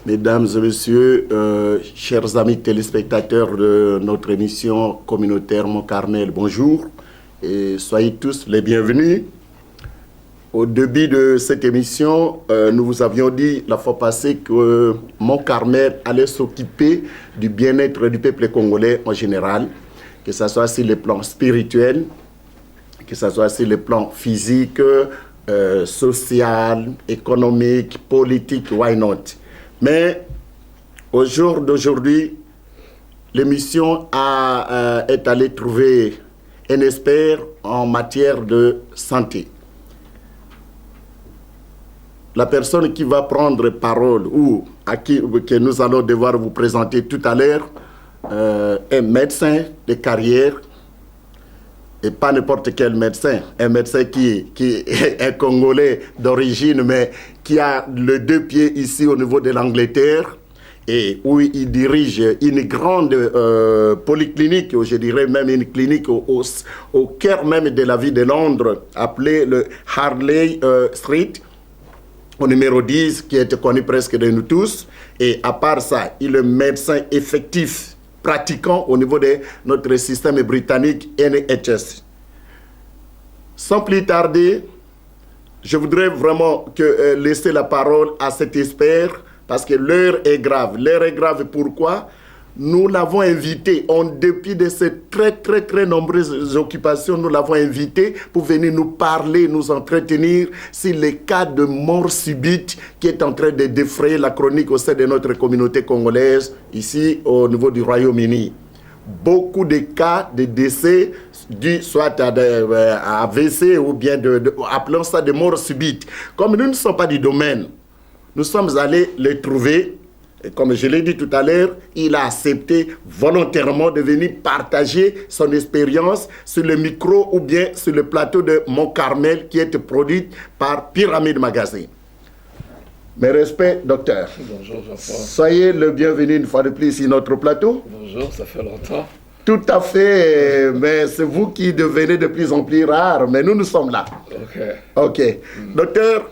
Mesdames et messieurs, chers amis téléspectateurs de notre émission communautaire Mont Carmel, bonjour et soyez tous les bienvenus. Au début de cette émission, nous vous avions dit la fois passée que Mont Carmel allait s'occuper du bien-être du peuple congolais en général, que ce soit sur le plan spirituel, que ce soit sur le plan physique, social, économique, politique, why not? Mais au jour d'aujourd'hui, l'émission est allée trouver un expert en matière de santé. La personne qui va prendre parole ou que nous allons devoir vous présenter tout à l'heure est médecin de carrière et pas n'importe quel médecin, un médecin qui est un Congolais d'origine mais qui a les deux pieds ici au niveau de l'Angleterre et où il dirige une grande polyclinique, ou je dirais même une clinique au cœur même de la ville de Londres appelée le Harley Street, au numéro 10, qui est connu presque de nous tous. Et à part ça, il est médecin effectif, pratiquant au niveau de notre système britannique NHS. Sans plus tarder, je voudrais vraiment laisser la parole à cet expert, parce que l'heure est grave. L'heure est grave pourquoi? Nous l'avons invité, en dépit de ses très nombreuses occupations, nous l'avons invité pour venir nous parler, nous entretenir sur les cas de mort subite qui est en train de défrayer la chronique au sein de notre communauté congolaise, ici au niveau du Royaume-Uni. Beaucoup de cas de décès dus soit à AVC ou bien appelons ça de mort subite. Comme nous ne sommes pas du domaine, nous sommes allés les trouver. Et comme je l'ai dit tout à l'heure, il a accepté volontairement de venir partager son expérience sur le micro ou bien sur le plateau de Mont Carmel qui est produit par Pyramide Magazine. Mes respects, docteur. Bonjour Jean-Paul. Soyez le bienvenu une fois de plus sur notre plateau. Bonjour, ça fait longtemps. Tout à fait, mais c'est vous qui devenez de plus en plus rare, mais nous sommes là. Ok. Docteur,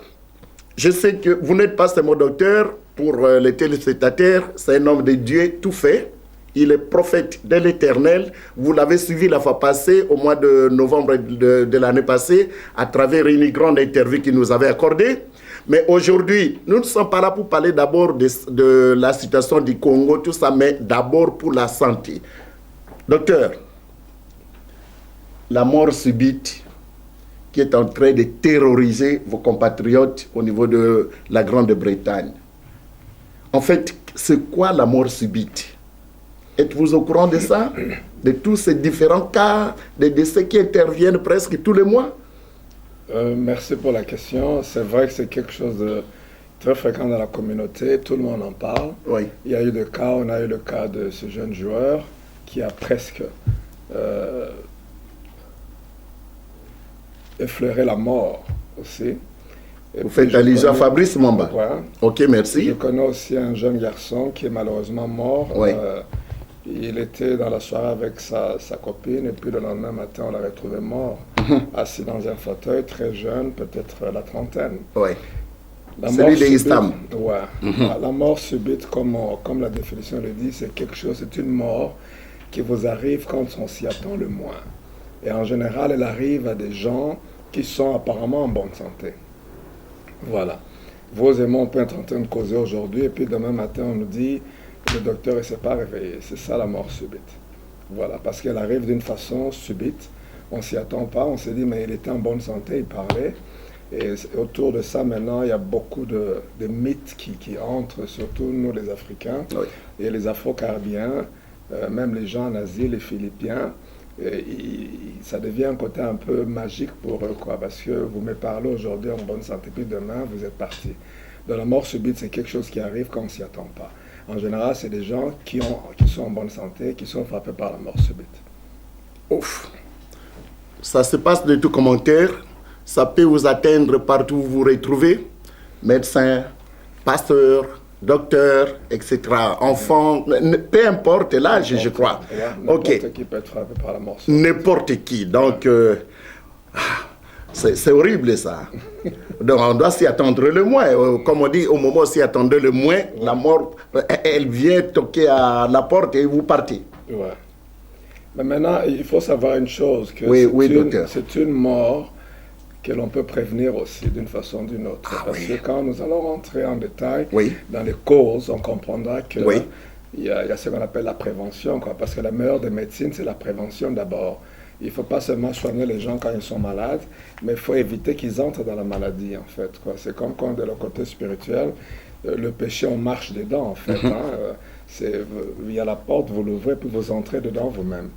je sais que vous n'êtes pas seulement docteur. Pour les téléspectateurs, c'est un homme de Dieu tout fait. Il est prophète de l'Éternel. Vous l'avez suivi la fois passée, au mois de novembre de l'année passée, à travers une grande interview qu'il nous avait accordée. Mais aujourd'hui, nous ne sommes pas là pour parler d'abord de la situation du Congo, tout ça, mais d'abord pour la santé. Docteur, la mort subite qui est en train de terroriser vos compatriotes au niveau de la Grande-Bretagne. En fait, c'est quoi la mort subite? Êtes-vous au courant de ça? De tous ces différents cas de décès qui interviennent presque tous les mois? Merci pour la question. C'est vrai que c'est quelque chose de très fréquent dans la communauté. Tout le monde en parle. Oui. Il y a eu des cas, on a eu le cas de ce jeune joueur qui a presque effleuré la mort aussi. Vous faites allusion à Fabrice Mwamba. Ouais. Ok, merci. Je connais aussi un jeune garçon qui est malheureusement mort. Oui. Il était dans la soirée avec sa copine et puis le lendemain matin, on l'a retrouvé mort, assis dans un fauteuil, très jeune, peut-être la trentaine. Oui. Celui de Istam. Ouais. La mort subite, comme la définition le dit, c'est quelque chose, c'est une mort qui vous arrive quand on s'y attend le moins. Et en général, elle arrive à des gens qui sont apparemment en bonne santé. Voilà. Vous et moi, on peut être en train de causer aujourd'hui, et puis demain matin, on nous dit le docteur ne s'est pas réveillé. C'est ça la mort subite. Voilà, parce qu'elle arrive d'une façon subite. On ne s'y attend pas. On s'est dit, mais il était en bonne santé, il parlait. Et autour de ça, maintenant, il y a beaucoup de mythes qui entrent, surtout nous, les Africains, et les Afro-Caribéens, même les gens en Asie, les Philippiens. Ça devient un côté un peu magique pour eux, quoi, parce que vous me parlez aujourd'hui en bonne santé, puis demain, vous êtes parti. De la mort subite, c'est quelque chose qui arrive quand on ne s'y attend pas. En général, c'est des gens qui sont en bonne santé, qui sont frappés par la mort subite. Ouf. Ça se passe de tout commentaire. Ça peut vous atteindre partout où vous vous retrouvez. Médecin, pasteur, docteur, etc. Enfant, peu importe l'âge, je crois. N'importe qui peut être frappé par la mort subite. N'importe qui. Donc, C'est horrible ça. Donc on doit s'y attendre le moins. Comme on dit, au moment où s'y attendait le moins, la mort, elle vient toquer à la porte et vous partez. Ouais. Mais maintenant, il faut savoir une chose, que c'est une mort que l'on peut prévenir aussi d'une façon ou d'une autre. Parce que quand nous allons rentrer en détail dans les causes, on comprendra que il y a ce qu'on appelle la prévention, quoi. Parce que la meilleure des médecines, c'est la prévention d'abord. Il ne faut pas seulement soigner les gens quand ils sont malades, mais il faut éviter qu'ils entrent dans la maladie, en fait, quoi. C'est comme quand, de le côté spirituel, le péché, on marche dedans, en fait. Il y a la porte, vous l'ouvrez, puis vous entrez dedans vous-même.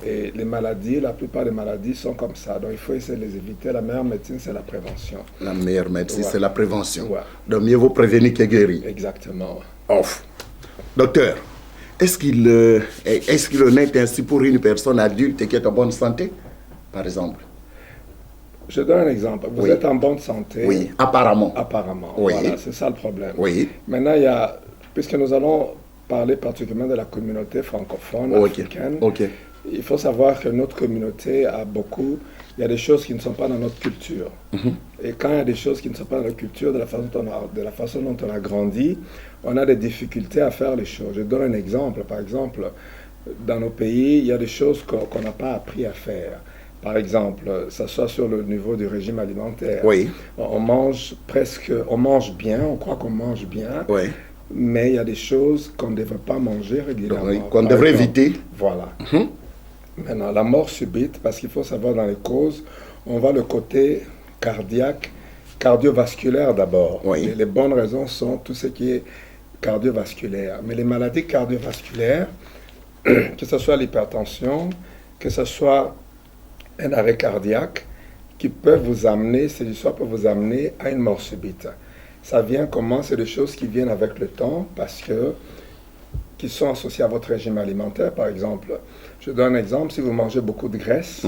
Et les maladies, la plupart des maladies sont comme ça. Donc il faut essayer de les éviter. La meilleure médecine, c'est la prévention. La meilleure médecine, c'est la prévention. Donc mieux vaut prévenir que guérir. Exactement. Off. Docteur, est-ce qu'il en est ainsi pour une personne adulte qui est en bonne santé, par exemple? Je donne un exemple. Vous êtes en bonne santé. Oui, apparemment. Apparemment. Oui. Voilà, c'est ça le problème. Oui. Maintenant, puisque nous allons parler particulièrement de la communauté francophone africaine, il faut savoir que notre communauté il y a des choses qui ne sont pas dans notre culture. Et quand il y a des choses qui ne sont pas dans notre culture, de la façon dont on a grandi, on a des difficultés à faire les choses. Je donne un exemple. Par exemple, dans nos pays, il y a des choses qu'on n'a pas appris à faire. Par exemple, ça soit sur le niveau du régime alimentaire. Oui. On mange bien, on croit qu'on mange bien. Oui. Mais il y a des choses qu'on ne devrait pas manger régulièrement. Qu'on devrait éviter. Voilà. Maintenant, la mort subite, parce qu'il faut savoir dans les causes, on voit le côté cardiovasculaire d'abord. Oui. Les bonnes raisons sont tout ce qui est cardiovasculaire. Mais les maladies cardiovasculaires, que ce soit l'hypertension, que ce soit un arrêt cardiaque, qui peuvent vous amener, ces histoires peuvent vous amener à une mort subite. Ça vient comment? C'est des choses qui viennent avec le temps qui sont associées à votre régime alimentaire, par exemple. Je donne un exemple. Si vous mangez beaucoup de graisse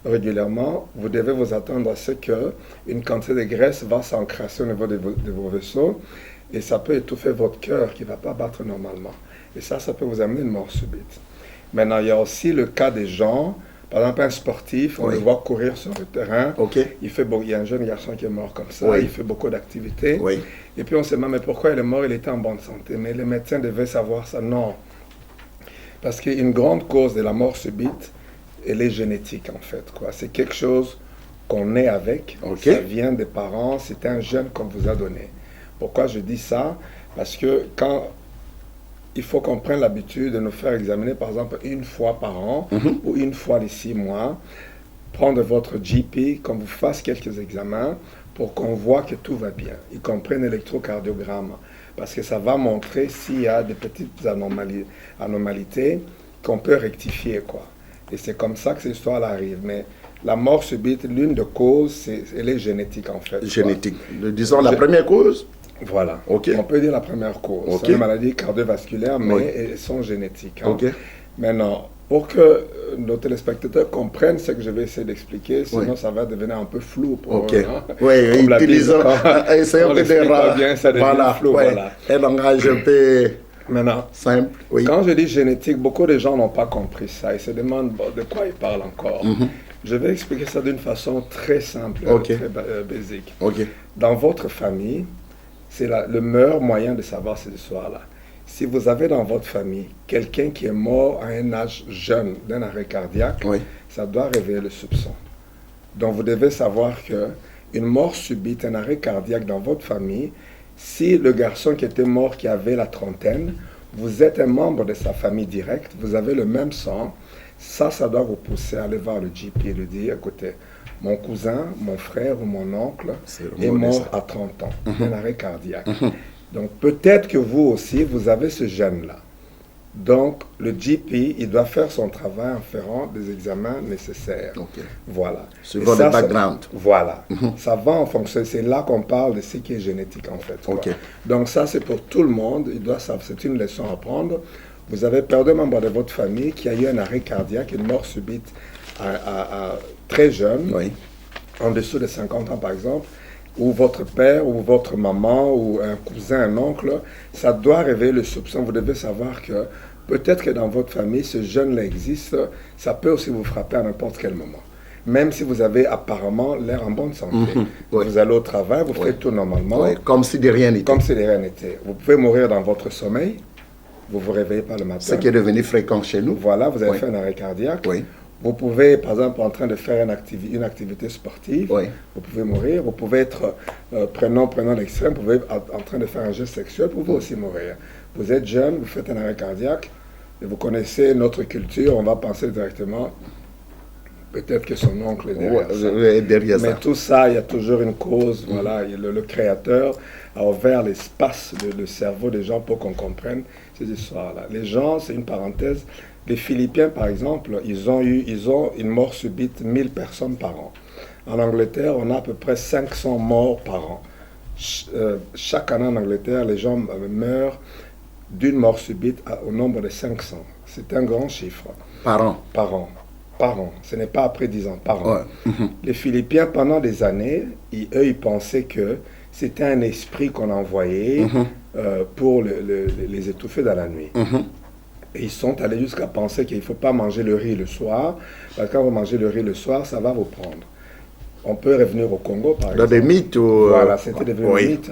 régulièrement, vous devez vous attendre à ce qu'une quantité de graisse va s'encrasser au niveau de vos vaisseaux et ça peut étouffer votre cœur qui ne va pas battre normalement. Et ça peut vous amener une mort subite. Maintenant, il y a aussi le cas des gens. Par exemple, un sportif, on le voit courir sur le terrain. Il y a un jeune garçon qui est mort comme ça. Il fait beaucoup d'activités. Et puis on se demande, mais pourquoi il est mort? Il était en bonne santé. Mais les médecins devaient savoir ça. Non. Parce qu'une grande cause de la mort subite, elle est génétique, en fait. C'est quelque chose qu'on est avec. Ça vient des parents. C'est un gène qu'on vous a donné. Pourquoi je dis ça? Parce que il faut qu'on prenne l'habitude de nous faire examiner, par exemple, une fois par an ou une fois les 6 mois. Prendre votre GP, qu'on vous fasse quelques examens pour qu'on voit que tout va bien, y compris un électrocardiogramme. Parce que ça va montrer s'il y a des petites anomalités qu'on peut rectifier, quoi. Et c'est comme ça que cette histoire arrive. Mais la mort subite, l'une des causes, elle est génétique, en fait. Génétique. Disons la première cause. Voilà. On peut dire la première cause. C'est une maladie cardiovasculaire, mais elles sont génétiques. Maintenant, pour que nos téléspectateurs comprennent ce que je vais essayer d'expliquer, sinon ça va devenir un peu flou pour eux. Utilisons essayons de dire flou. Un langage un peu simple. Quand je dis génétique, beaucoup de gens n'ont pas compris ça. Ils se demandent de quoi ils parlent encore. Je vais expliquer ça d'une façon très simple, très basique. Dans votre famille, c'est le meilleur moyen de savoir ces histoires-là. Si vous avez dans votre famille quelqu'un qui est mort à un âge jeune d'un arrêt cardiaque, ça doit réveiller le soupçon. Donc vous devez savoir qu'une mort subite, un arrêt cardiaque dans votre famille, si le garçon qui était mort, qui avait la trentaine, vous êtes un membre de sa famille directe, vous avez le même sang, ça doit vous pousser à aller voir le GP et lui dire, écoutez, mon cousin, mon frère ou mon oncle est mort à 30 ans d'un arrêt cardiaque. Donc peut-être que vous aussi, vous avez ce gène-là. Donc le GP, il doit faire son travail en faisant des examens nécessaires. Voilà. Suivant le background. Voilà. Ça va en fonction. C'est là qu'on parle de ce qui est génétique en fait. Donc ça, c'est pour tout le monde. C'est une leçon à prendre. Vous avez perdu un membre de votre famille qui a eu un arrêt cardiaque, une mort subite très jeune, en dessous de 50 ans par exemple, ou votre père, ou votre maman, ou un cousin, un oncle, ça doit réveiller le soupçon. Vous devez savoir que peut-être que dans votre famille, ce gène-là existe, ça peut aussi vous frapper à n'importe quel moment. même si vous avez apparemment l'air en bonne santé. Vous allez au travail, vous faites tout normalement. Comme si de rien n'était. Comme si de rien n'était. Vous pouvez mourir dans votre sommeil, vous ne vous réveillez pas le matin. Ce qui est devenu fréquent chez nous. Voilà, vous avez fait un arrêt cardiaque. Vous pouvez, par exemple, en train de faire une activité sportive, vous pouvez mourir. Vous pouvez être, prenons l'extrême, vous pouvez être en train de faire un geste sexuel, vous pouvez aussi mourir. Vous êtes jeune, vous faites un arrêt cardiaque, et vous connaissez notre culture, on va penser directement, peut-être que son oncle est derrière ça. Mais tout ça, il y a toujours une cause, voilà, le Créateur a ouvert l'espace, le cerveau des gens pour qu'on comprenne ces histoires-là. Les gens, c'est une parenthèse, les Philippiens, par exemple, ils ont une mort subite, 1000 personnes par an. En Angleterre, on a à peu près 500 morts par an. Chaque année en Angleterre, les gens meurent d'une mort subite au nombre de 500. C'est un grand chiffre. Par an. Par an. Par an. Ce n'est pas après 10 ans, par an. Les Philippiens, pendant des années, ils pensaient que c'était un esprit qu'on envoyait pour les étouffer dans la nuit. Et ils sont allés jusqu'à penser qu'il ne faut pas manger le riz le soir, parce que quand vous mangez le riz le soir, ça va vous prendre. On peut revenir au Congo, par exemple. Dans des mythes ou... Voilà, c'était devenu un mythe.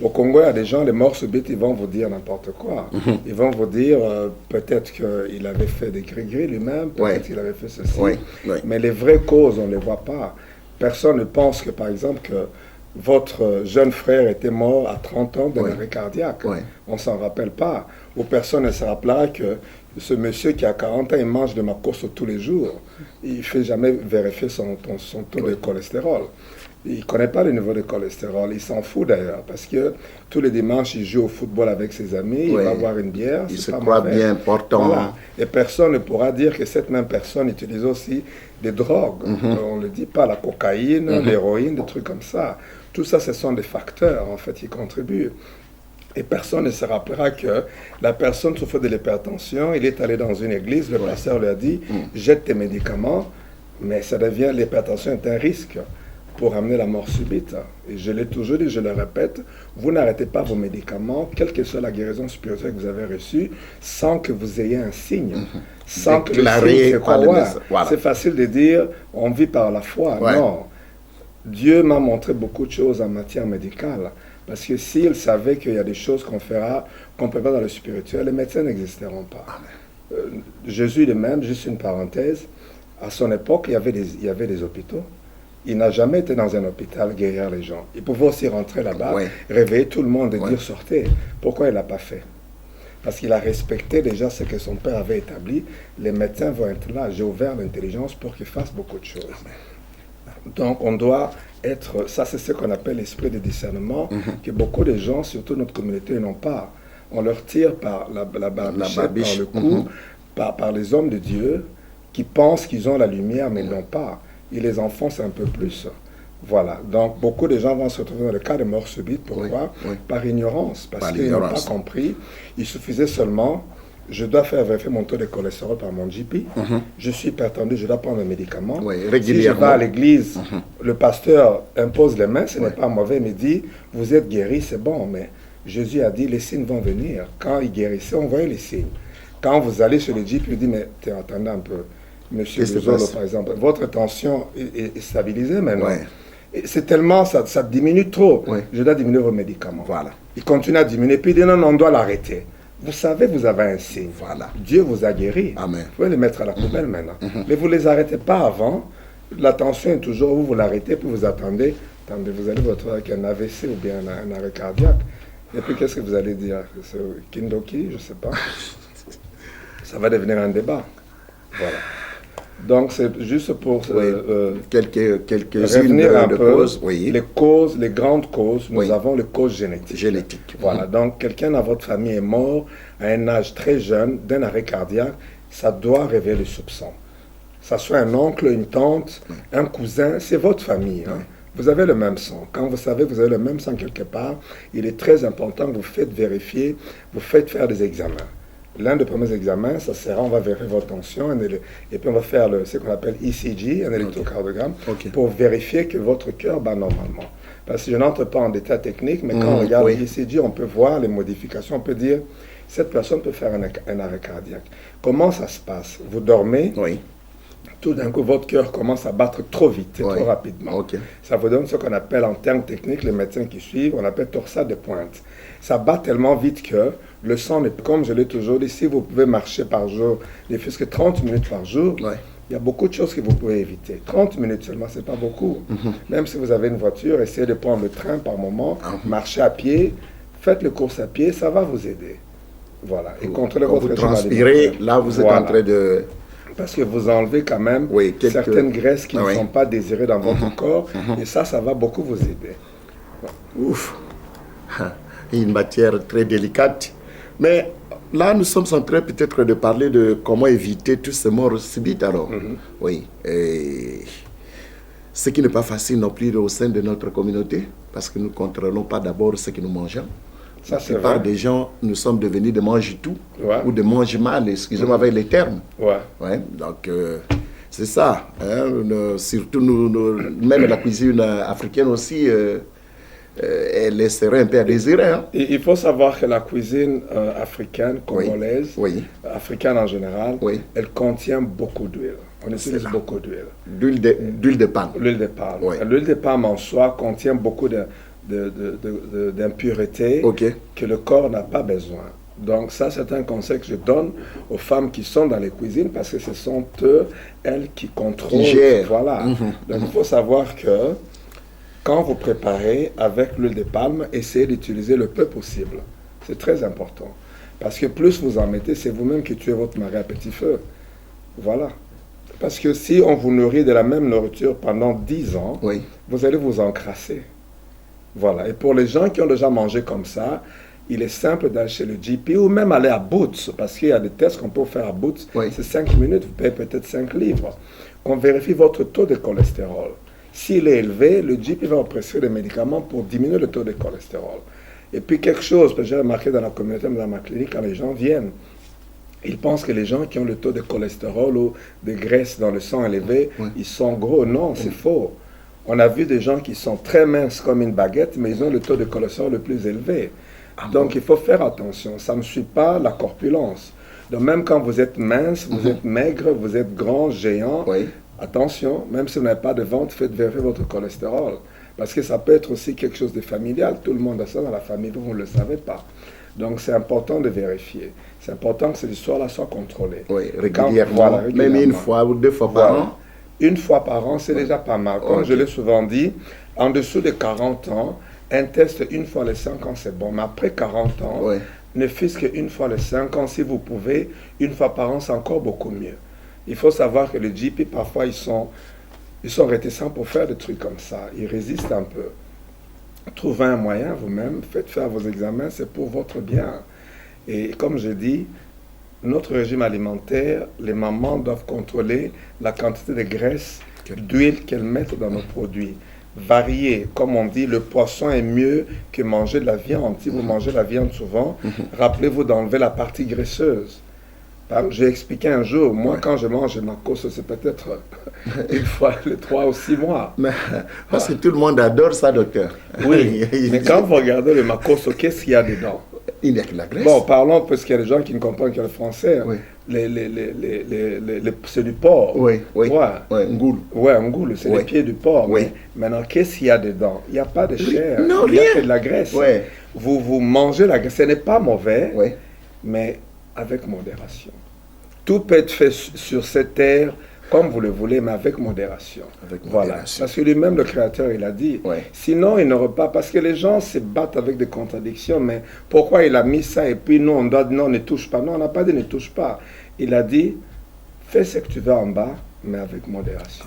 Au Congo, il y a des gens, les morts subites, ils vont vous dire n'importe quoi. Ils vont vous dire, peut-être qu'il avait fait des gris-gris lui-même, peut-être qu'il avait fait ceci. Mais les vraies causes, on ne les voit pas. Personne ne pense que, par exemple, que votre jeune frère était mort à 30 ans d'un arrêt cardiaque. On ne s'en rappelle pas. Ou personne ne se rappellera que ce monsieur qui a 40 ans, il mange de ma course tous les jours. Il ne fait jamais vérifier son taux de cholestérol. Il ne connaît pas le niveau de cholestérol. Il s'en fout d'ailleurs, parce que tous les dimanches, il joue au football avec ses amis, il va boire une bière. Il se croit bien important. Voilà. Et personne ne pourra dire que cette même personne utilise aussi des drogues. On ne le dit pas, la cocaïne, l'héroïne, des trucs comme ça. Tout ça, ce sont des facteurs, en fait, qui contribuent. Et personne ne se rappellera que la personne souffre de l'hypertension, il est allé dans une église, le pasteur lui a dit, jette tes médicaments, mais ça devient, l'hypertension est un risque pour amener la mort subite. Et je l'ai toujours dit, je le répète, vous n'arrêtez pas vos médicaments, quelle que soit la guérison spirituelle que vous avez reçue, sans que vous ayez un signe, sans que le signe se croie. C'est facile de dire, on vit par la foi. Non. Dieu m'a montré beaucoup de choses en matière médicale. Parce que s'il savait qu'il y a des choses qu'on fera, qu'on ne peut pas dans le spirituel, les médecins n'existeront pas. Jésus lui-même, juste une parenthèse, à son époque, il y avait des hôpitaux. Il n'a jamais été dans un hôpital guérir les gens. Il pouvait aussi rentrer là-bas, réveiller tout le monde et dire sortez. Pourquoi il ne l'a pas fait? Parce qu'il a respecté déjà ce que son père avait établi. Les médecins vont être là. J'ai ouvert l'intelligence pour qu'ils fassent beaucoup de choses. Donc on doit être, ça c'est ce qu'on appelle l'esprit de discernement, que beaucoup de gens, surtout notre communauté, n'ont pas. On leur tire par la barbichette, par le cou, par les hommes de Dieu, qui pensent qu'ils ont la lumière, mais ils n'ont pas. Et les enfants, c'est un peu plus. Voilà. Donc beaucoup de gens vont se retrouver dans le cas de mort subite. Pourquoi? Par ignorance, parce qu'ils n'ont pas compris. Il suffisait seulement... Je dois faire vérifier mon taux de cholestérol par mon GP. Je suis hypertendu, je dois prendre un médicament. Si je vais à l'église, le pasteur impose les mains, ce n'est pas mauvais, mais dit, vous êtes guéri, c'est bon. Mais Jésus a dit, les signes vont venir. Quand il guérissait, on voyait les signes. Quand vous allez chez le GP, il dit, mais attendez un peu, monsieur Bezolo, par exemple, votre tension est stabilisée maintenant. C'est tellement, ça diminue trop. Je dois diminuer vos médicaments. Voilà. Il continue à diminuer, puis il dit, non, on doit l'arrêter. Vous savez, vous avez un signe. Voilà. Dieu vous a guéri. Amen. Vous pouvez les mettre à la poubelle maintenant. Mais vous ne les arrêtez pas avant. La tension est toujours où vous l'arrêtez, puis vous attendez. Attendez, vous allez vous retrouver avec un AVC ou bien un arrêt cardiaque. Et puis qu'est-ce que vous allez dire? Kindoki, je ne sais pas. Ça va devenir un débat. Voilà. Donc c'est juste pour quelques-unes un de peu causes. Les causes, les grandes causes, nous avons les causes génétiques. Voilà, donc quelqu'un dans votre famille est mort à un âge très jeune d'un arrêt cardiaque, ça doit révéler le soupçon. Ça soit un oncle, une tante, un cousin, c'est votre famille. Vous avez le même sang. Quand vous savez que vous avez le même sang quelque part, il est très important que vous faites vérifier, vous faites faire des examens. L'un des premiers examens, ça sera, on va vérifier votre tension, et puis on va faire ce qu'on appelle ECG, un électrocardiogramme, pour vérifier que votre cœur bat normalement. Parce que je n'entre pas en détail technique, mais quand on regarde l'ECG, on peut voir les modifications, on peut dire, cette personne peut faire un arrêt cardiaque. Comment ça se passe? Vous dormez, tout d'un coup, votre cœur commence à battre trop vite, Ouais. trop rapidement. Ok. Ça vous donne ce qu'on appelle, en termes techniques, les médecins qui suivent, on appelle torsade de pointe. Ça bat tellement vite que le sang, comme je l'ai toujours dit, si vous pouvez marcher par jour, ne fût-ce que 30 minutes par jour, Ouais. il y a beaucoup de choses que vous pouvez éviter. 30 minutes seulement, c'est pas beaucoup. Même si vous avez une voiture, essayez de prendre le train par moment, marchez à pied, faites le course à pied, ça va vous aider. Voilà. Et contrôlez Quand votre vous régime transpirez, alimentaire. là, vous êtes Voilà. en train de... Parce que vous enlevez quand même Oui, quelques- certaines graisses qui Ah ne oui. sont pas désirées dans votre corps. Et ça va beaucoup vous aider. Ouf. Une matière très délicate. Mais là, nous sommes en train peut-être de parler de comment éviter tous ces morts subites alors. Oui. Et ce qui n'est pas facile non plus au sein de notre communauté, parce que nous ne contrôlons pas d'abord ce que nous mangeons. Ça, La c'est plupart vrai. des gens, nous sommes devenus de mange-tout Ouais. ou de mange-mal, excusez-moi avec les termes. Ouais. Ouais, donc, c'est ça. Hein, surtout, même la cuisine africaine aussi, elle laisserait un peu à désirer. Hein. Et il faut savoir que la cuisine africaine, congolaise, Oui. africaine en général, Oui. elle contient beaucoup d'huile. On utilise là. beaucoup d'huile. D'huile de palme. L'huile de palme. Oui. L'huile de palme en soi contient beaucoup d'impuretés Ok. que le corps n'a pas besoin. Donc ça, c'est un conseil que je donne aux femmes qui sont dans les cuisines parce que ce sont elles qui contrôlent. Qui gèrent. Voilà. Donc il faut savoir que quand vous préparez avec l'huile de palme, essayez d'utiliser le peu possible. C'est très important. Parce que plus vous en mettez, c'est vous-même qui tuez votre mari à petit feu. Voilà. Parce que si on vous nourrit de la même nourriture pendant 10 ans, Oui. vous allez vous encrasser. Voilà. Et pour les gens qui ont déjà mangé comme ça, il est simple d'aller chez le GP ou même aller à Boots, parce qu'il y a des tests qu'on peut faire à Boots. Oui. C'est 5 minutes, vous payez peut-être 5 livres. On vérifie votre taux de cholestérol. S'il est élevé, le GP va vous prescrire des médicaments pour diminuer le taux de cholestérol. Et puis quelque chose que j'ai remarqué dans la communauté, dans ma clinique, quand les gens viennent, ils pensent que les gens qui ont le taux de cholestérol ou de graisse dans le sang élevé, ils sont gros. Non, c'est faux. On a vu des gens qui sont très minces comme une baguette, mais ils ont le taux de cholestérol le plus élevé. Donc il faut faire attention. Ça ne suit pas la corpulence. Donc même quand vous êtes mince, vous êtes maigre, vous êtes grand, géant, Oui. attention, même si vous n'avez pas de ventre, faites vérifier votre cholestérol. Parce que ça peut être aussi quelque chose de familial. Tout le monde a ça dans la famille, vous ne le savez pas. Donc c'est important de vérifier. C'est important que cette histoire-là soit contrôlée. Oui, Quand- régulièrement. voilà, Même régulièrement. une fois ou deux fois par Voilà. an. Une fois par an, c'est déjà pas mal. Comme Ok. je l'ai souvent dit, en dessous de 40 ans, un test une fois les 5 ans, c'est bon. Mais après 40 ans, Ouais. ne fût-ce qu'une fois les 5 ans, si vous pouvez, une fois par an, c'est encore beaucoup mieux. Il faut savoir que les GP, parfois, ils sont réticents pour faire des trucs comme ça. Ils résistent un peu. Trouvez un moyen vous-même, faites faire vos examens, c'est pour votre bien. Et comme je dis, notre régime alimentaire, les mamans doivent contrôler la quantité de graisse, d'huile qu'elles mettent dans nos produits. Varier, comme on dit, le poisson est mieux que manger de la viande. Si vous mangez la viande souvent, rappelez-vous d'enlever la partie graisseuse. J'ai expliqué un jour, moi quand je mange ma course, c'est peut-être une fois les 3 ou 6 mois. Mais, parce que tout le monde adore ça, docteur. Oui, mais quand vous regardez le makosso, qu'est-ce qu'il y a dedans? Il n'y a que la graisse. Bon, parlons, parce qu'il y a des gens qui ne comprennent que le français. Oui. C'est du porc. Oui, oui. Ouais. Ouais, ngoulou. Ouais, un goule, c'est Oui. les pieds du porc. Oui. Mais maintenant, qu'est-ce qu'il y a dedans? Il n'y a pas de chair. Non, il y a rien. que de la graisse. Ouais. Vous mangez la graisse. Ce n'est pas mauvais, Oui. mais avec modération. Tout peut être fait sur cette terre comme vous le voulez, mais avec modération. Avec Voilà. modération. Parce que lui-même, le Créateur, il a dit. Ouais. Sinon, il n'aurait pas. Parce que les gens se battent avec des contradictions. Mais pourquoi il a mis ça et puis nous, on doit dire non, ne touche pas. Non, on n'a pas dit ne touche pas. Il a dit fais ce que tu veux en bas, mais avec modération.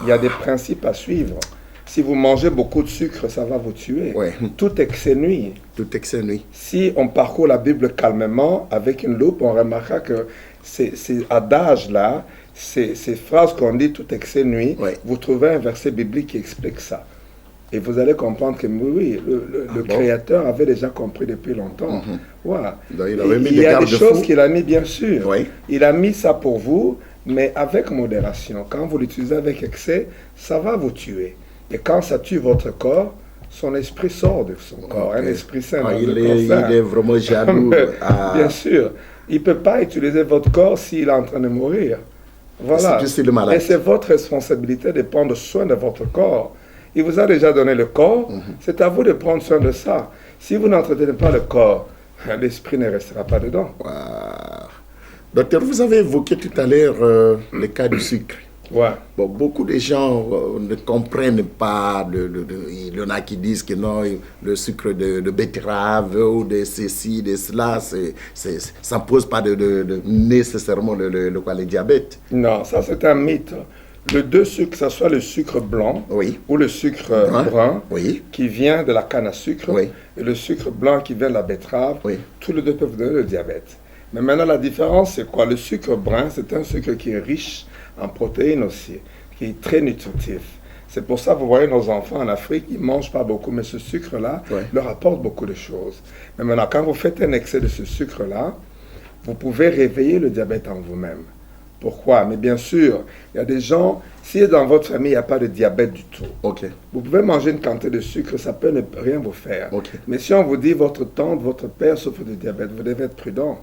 Il y a des principes à suivre. Si vous mangez beaucoup de sucre, ça va vous tuer. Ouais. Tout excès nuit. Tout excès nuit. Si on parcourt la Bible calmement, avec une loupe, on remarquera que ces adages-là, ces phrases qu'on dit tout excès nuit, Ouais. vous trouvez un verset biblique qui explique ça. Et vous allez comprendre que oui, le bon? Créateur avait déjà compris depuis longtemps. Voilà. Donc, il avait mis Il des y a des garde-fous. choses qu'il a mis, bien sûr. Oui. Il a mis ça pour vous, mais avec modération. Quand vous l'utilisez avec excès, ça va vous tuer. Et quand ça tue votre corps, son esprit sort de son corps. Ok. Un esprit sain. Ah, dans il, le est, corps sain. il est vraiment jaloux. Bien sûr. Il ne peut pas utiliser votre corps s'il est en train de mourir. Voilà. C'est le malade. Et c'est votre responsabilité de prendre soin de votre corps. Il vous a déjà donné le corps, c'est à vous de prendre soin de ça. Si vous n'entretenez pas le corps, l'esprit ne restera pas dedans. Wow. Docteur, vous avez évoqué tout à l'heure le cas du sucre. Ouais. Bon, beaucoup de gens ne comprennent pas. Il y en a qui disent que non, le sucre de betterave ou de ceci, de cela, ça ne pose pas nécessairement le diabète. Non, ça c'est un mythe. Le deux sucres, que ce soit le sucre blanc Oui. ou le sucre brun, Oui. qui vient de la canne à sucre, Oui. et le sucre blanc qui vient de la betterave, Oui. tous les deux peuvent vous donner le diabète. Mais maintenant, la différence, c'est quoi? Le sucre brun, c'est un sucre qui est riche en protéines aussi, qui est très nutritif. C'est pour ça que vous voyez nos enfants en Afrique, ils ne mangent pas beaucoup, mais ce sucre-là leur apporte beaucoup de choses. Mais maintenant, quand vous faites un excès de ce sucre-là, vous pouvez réveiller le diabète en vous-même. Pourquoi? Mais bien sûr, il y a des gens, si dans votre famille, il n'y a pas de diabète du tout, Ok. vous pouvez manger une quantité de sucre, ça peut ne rien vous faire. Ok. Mais si on vous dit votre tante, votre père souffre de diabète, vous devez être prudent.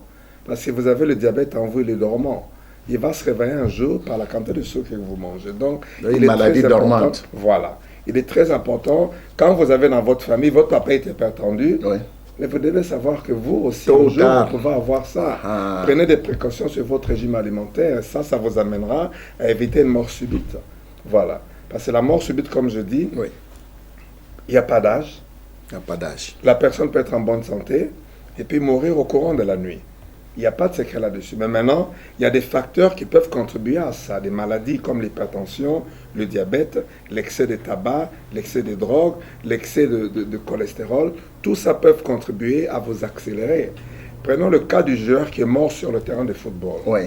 Parce que vous avez le diabète en vous, il est dormant. Il va se réveiller un jour par la quantité de sucre que vous mangez. Donc, Une il est maladie très important. dormante. Voilà. Il est très important, quand vous avez dans votre famille, votre papa est hypertendu, Oui. mais vous devez savoir que vous aussi, Tôt ou un jour, tard. vous pouvez avoir ça. Ah. Prenez des précautions sur votre régime alimentaire. Ça vous amènera à éviter une mort subite. Voilà. Parce que la mort subite, comme je dis, Oui. il n'y a pas d'âge. Il n'y a pas d'âge. La personne peut être en bonne santé et puis mourir au courant de la nuit. Il n'y a pas de secret là-dessus. Mais maintenant, il y a des facteurs qui peuvent contribuer à ça. Des maladies comme l'hypertension, le diabète, l'excès de tabac, l'excès de drogue, l'excès de cholestérol. Tout ça peut contribuer à vous accélérer. Prenons le cas du joueur qui est mort sur le terrain de football. Oui.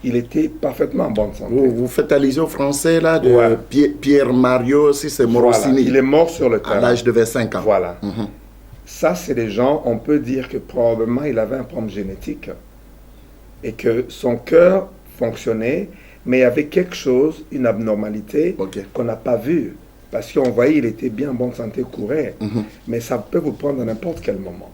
Il était parfaitement en bonne santé. Vous faites allusion au français, là, de Ouais. Pierre Mario, si c'est Voilà. Morosini, Il est mort sur le terrain. à l'âge de 25 ans. Voilà. Mhm. Ça, c'est des gens, on peut dire que probablement il avait un problème génétique et que son cœur fonctionnait, mais il y avait quelque chose, une abnormalité Ok. qu'on n'a pas vue. Parce qu'on voyait il était bien en bonne santé, courait. Mais ça peut vous prendre à n'importe quel moment.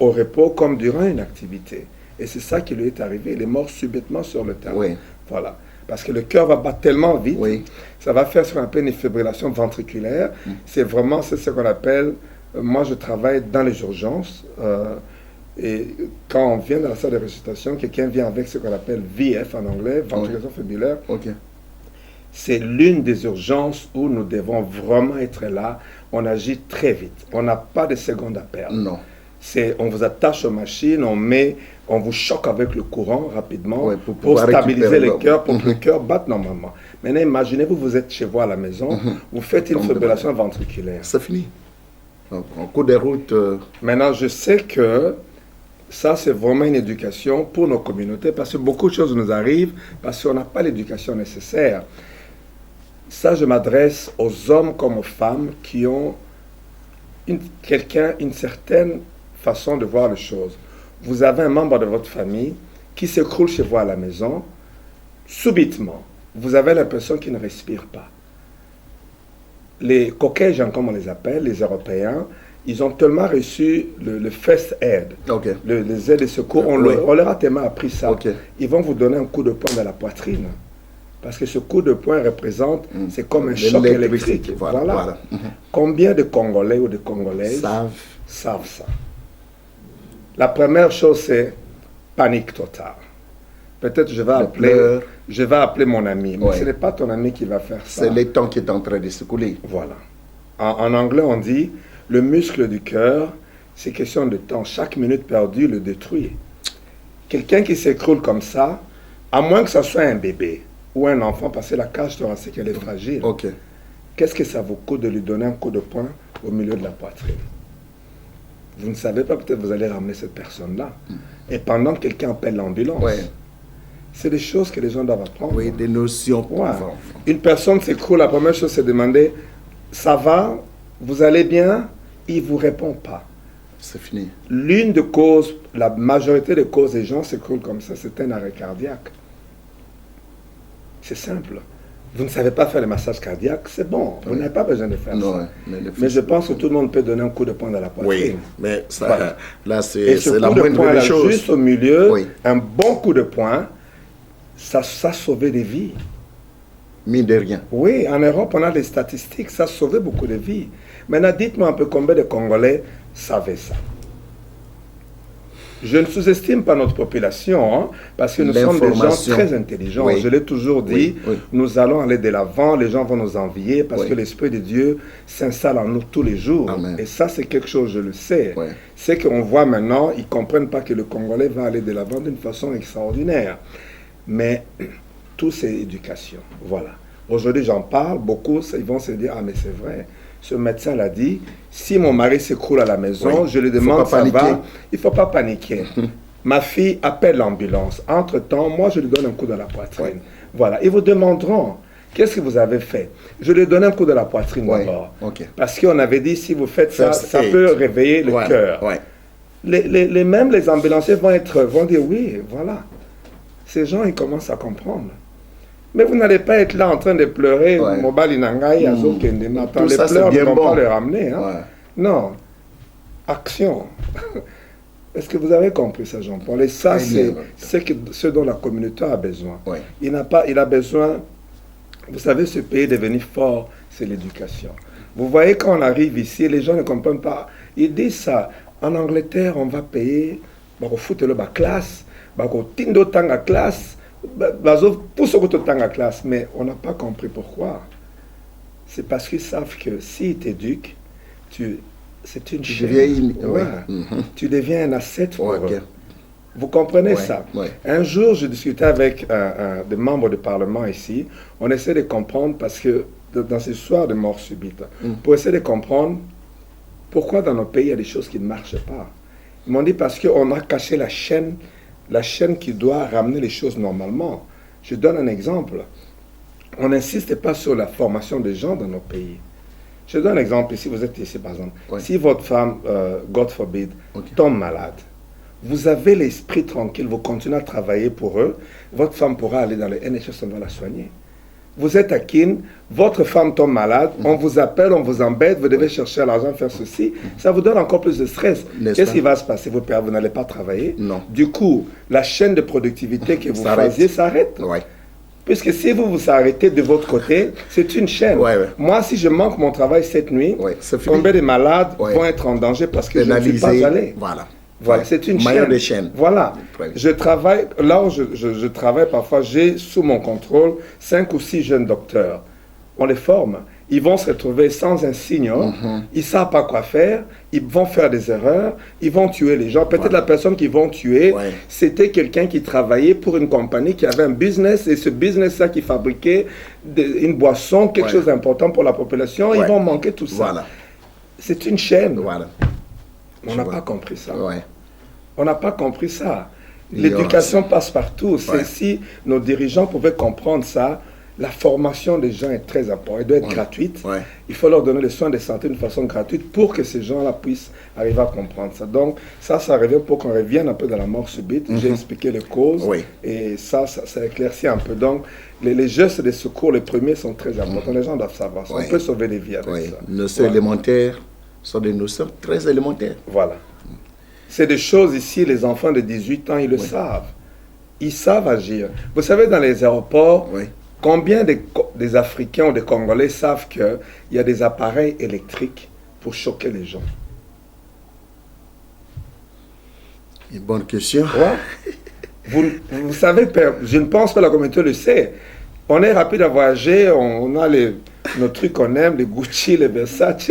Au repos comme durant une activité. Et c'est ça qui lui est arrivé. Il est mort subitement sur le terrain. Oui. Voilà. Parce que le cœur va battre tellement vite, Oui. ça va faire ce qu'on appelle une fibrillation ventriculaire. C'est vraiment c'est ce qu'on appelle... Moi, je travaille dans les urgences. Et quand on vient dans la salle de resuscitation, quelqu'un vient avec ce qu'on appelle VF en anglais, ventriculation fibrillaire. Ok. C'est l'une des urgences où nous devons vraiment être là. On agit très vite. On n'a pas de secondes à perdre. Non. On vous attache aux machines, on vous choque avec le courant rapidement Ouais, pour pouvoir stabiliser récupérer le le- cœur, pour que le cœur batte normalement. Maintenant, imaginez-vous, vous êtes chez vous à la maison, vous faites une Tombe de fibrillation ventriculaire. C'est fini. Donc, en cours de route, Maintenant, je sais que ça, c'est vraiment une éducation pour nos communautés parce que beaucoup de choses nous arrivent parce qu'on n'a pas l'éducation nécessaire. Ça, je m'adresse aux hommes comme aux femmes qui ont une certaine façon de voir les choses. Vous avez un membre de votre famille qui s'écroule chez vous à la maison, subitement, vous avez l'impression qu'il ne respire pas. Les Caucasiens, comme on les appelle, les Européens, ils ont tellement reçu le first aid, ok. les aides de secours, on Oui. leur a tellement appris ça. Ok. Ils vont vous donner un coup de poing dans la poitrine. Parce que ce coup de poing représente, c'est comme un choc électrique. Voilà. Voilà. Combien de Congolais ou de Congolaises savent ça? La première chose, c'est panique totale. Peut-être je vais appeler mon ami, mais Ouais. ce n'est pas ton ami qui va faire ça. C'est le temps qui est en train de se couler. Voilà. En anglais, on dit, le muscle du cœur, c'est question de temps. Chaque minute perdue le détruit. Quelqu'un qui s'écroule comme ça, à moins que ce soit un bébé ou un enfant, parce que la cage thoracique, elle est fragile. Ok. Qu'est-ce que ça vous coûte de lui donner un coup de poing au milieu de la poitrine? Vous ne savez pas, peut-être vous allez ramener cette personne-là. Et pendant que quelqu'un appelle l'ambulance, Ouais. c'est des choses que les gens doivent apprendre. Oui, des notions. Ouais. Une personne s'écroule, la première chose c'est de demander, ça va, vous allez bien? Il ne vous répond pas. C'est fini. L'une des causes, la majorité des causes des gens s'écroulent comme ça, c'est un arrêt cardiaque. C'est simple. Vous ne savez pas faire le massage cardiaque, c'est bon. Vous n'avez pas besoin de faire Non, ça. mais Mais je pense que tout le monde peut donner un coup de poing dans la poitrine. Oui, mais ça, Voilà. là, Et c'est ce la coup de moindre poing des là, choses. juste au milieu, Oui. un bon coup de poing, ça a sauvé des vies. Mine de rien. Oui, en Europe, on a des statistiques, ça a sauvé beaucoup de vies. Maintenant, dites-moi un peu combien de Congolais savaient ça. Je ne sous-estime pas notre population, hein, parce que nous sommes des gens très intelligents. Oui. Je l'ai toujours dit, nous allons aller de l'avant, les gens vont nous envier, parce que l'Esprit de Dieu s'installe en nous tous les jours. Amen. Et ça, c'est quelque chose, je le sais. C'est qu'on voit maintenant, ils ne comprennent pas que le Congolais va aller de l'avant d'une façon extraordinaire. Mais tout, c'est éducation. Voilà. Aujourd'hui, j'en parle, beaucoup, ils vont se dire, ah, mais c'est vrai. Ce médecin l'a dit, si mon mari s'écroule à la maison, je lui demande, ça va, il ne faut pas paniquer. Ma fille appelle l'ambulance. Entre-temps, moi, je lui donne un coup de la poitrine. Voilà. Ils vous demanderont, qu'est-ce que vous avez fait? Je lui donne un coup de la poitrine d'abord. Parce qu'on avait dit, si vous faites ça, ça peut réveiller le cœur. Même les ambulanciers vont dire, oui, voilà. Ces gens, ils commencent à comprendre. Mais vous n'allez pas être là en train de pleurer. Les pleurs ne vont pas le ramener. Hein? Non. Action. Est-ce que vous avez compris ça, Jean-Paul? Et ça, c'est ce dont la communauté a besoin. Il a besoin... Vous savez, ce pays est devenu fort, c'est l'éducation. Vous voyez, quand on arrive ici, les gens ne comprennent pas. Ils disent ça. En Angleterre, on va payer, on va foutre le bas classe, on va tindo tanga classe, pour ce que classe, mais on n'a pas compris pourquoi. C'est parce qu'ils savent que s'ils t'éduquent, c'est une chaîne. Tu deviens un asset pour eux. Vous comprenez ça? Un jour, je discutais avec des membres du Parlement ici. On essaie de comprendre parce que dans ces histoires de mort subite, pour essayer de comprendre pourquoi dans nos pays il y a des choses qui ne marchent pas. Ils m'ont dit parce qu'on a caché la chaîne qui doit ramener les choses normalement. Je donne un exemple. On n'insiste pas sur la formation des gens dans nos pays. Je donne un exemple ici, vous êtes ici par exemple. Si votre femme, God forbid, tombe malade, vous avez l'esprit tranquille, vous continuez à travailler pour eux, votre femme pourra aller dans le NHS, on va la soigner. Vous êtes à Kin, votre femme tombe malade, on vous appelle, on vous embête, vous devez chercher l'argent, faire ceci. Ça vous donne encore plus de stress. Qu'est-ce qui va se passer? Vous n'allez pas travailler. Du coup, la chaîne de productivité que vous faisiez s'arrête. Puisque si vous vous arrêtez de votre côté, c'est une chaîne. Moi, si je manque mon travail cette nuit, combien de malades vont être en danger parce que je ne suis pas allé? Voilà, c'est une chaîne. Voilà. Je travaille, là où je travaille parfois, j'ai sous mon contrôle 5 ou 6 jeunes docteurs. On les forme. Ils vont se retrouver sans un signe. Ils ne savent pas quoi faire. Ils vont faire des erreurs. Ils vont tuer les gens. Peut-être la personne qu'ils vont tuer, c'était quelqu'un qui travaillait pour une compagnie qui avait un business. Et ce business-là qui fabriquait une boisson, quelque chose d'important pour la population. Ils vont manquer tout ça. C'est une chaîne. On n'a pas compris ça. On n'a pas compris ça. L'éducation passe partout. Si nos dirigeants pouvaient comprendre ça, la formation des gens est très importante. Elle doit être gratuite. Il faut leur donner les soins de santé d'une façon gratuite pour que ces gens-là puissent arriver à comprendre ça. Donc, ça revient pour qu'on revienne un peu dans la mort subite. J'ai expliqué les causes et ça éclaircit un peu. Donc, les gestes de secours, les premiers, sont très importants. Les gens doivent savoir ça. On peut sauver des vies avec ça. Notions élémentaires sont des notions très élémentaires. Voilà. C'est des choses ici, les enfants de 18 ans, ils le savent. Ils savent agir. Vous savez, dans les aéroports, combien des Africains ou des Congolais savent qu'il y a des appareils électriques pour choquer les gens? Une bonne question. Vous savez, je ne pense pas que la communauté le sait. On est rapide à voyager, on a nos trucs qu'on aime, les Gucci, les Versace,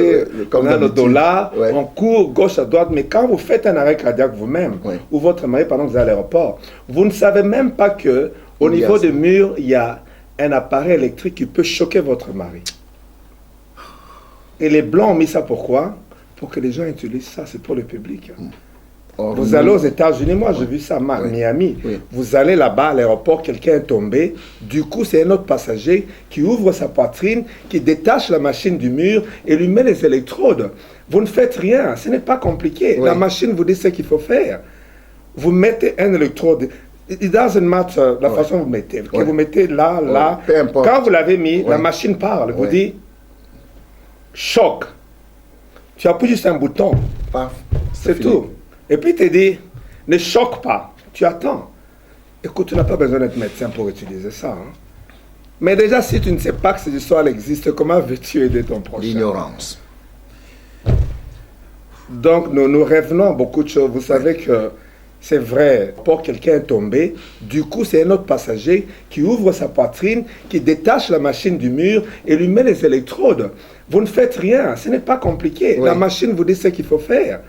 on a nos dollars, on court gauche à droite. Mais quand vous faites un arrêt cardiaque vous-même, ou votre mari pendant que vous êtes à l'aéroport, vous ne savez même pas qu'au niveau des murs, il y a un appareil électrique qui peut choquer votre mari. Et les Blancs ont mis ça pourquoi? Pour que les gens utilisent ça, c'est pour le public. Vous allez aux États-Unis, moi j'ai vu ça à Miami. Vous allez là-bas à l'aéroport, quelqu'un est tombé. Du coup, c'est un autre passager qui ouvre sa poitrine, qui détache la machine du mur et lui met les électrodes. Vous ne faites rien, ce n'est pas compliqué. La machine vous dit ce qu'il faut faire. Vous mettez un électrode. It doesn't matter la façon dont vous mettez. Que vous mettez là. Quand vous l'avez mis, la machine parle. Vous dit choc. Tu appuies juste un bouton. C'est tout. Et puis, il te dit, ne choque pas, tu attends. Écoute, tu n'as pas besoin d'être médecin pour utiliser ça. Hein. Mais déjà, si tu ne sais pas que cette histoire existe, comment veux-tu aider ton prochain? L'ignorance. Donc, nous revenons à beaucoup de choses. Vous savez que c'est vrai, pour quelqu'un est tombé, du coup, c'est un autre passager qui ouvre sa poitrine, qui détache la machine du mur et lui met les électrodes. Vous ne faites rien, ce n'est pas compliqué. Oui. La machine vous dit ce qu'il faut faire.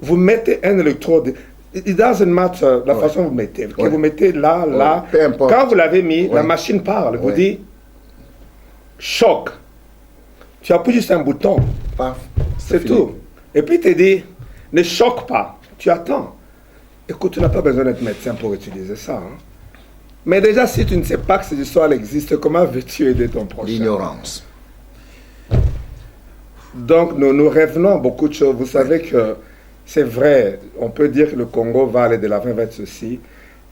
Vous mettez un électrode. It doesn't matter la façon dont vous mettez. Que vous mettez là, là. Peu importe. Quand vous l'avez mis, la machine parle. Vous dit choc. Tu appuies juste un bouton. C'est tout. Et puis, il te dit, ne choque pas. Tu attends. Écoute, tu n'as pas besoin d'être médecin pour utiliser ça. Hein. Mais déjà, si tu ne sais pas que cette histoire existe, comment veux-tu aider ton prochain? L'ignorance. Donc, nous revenons à beaucoup de choses. Vous savez que c'est vrai, on peut dire que le Congo va aller de l'avant vers ceci,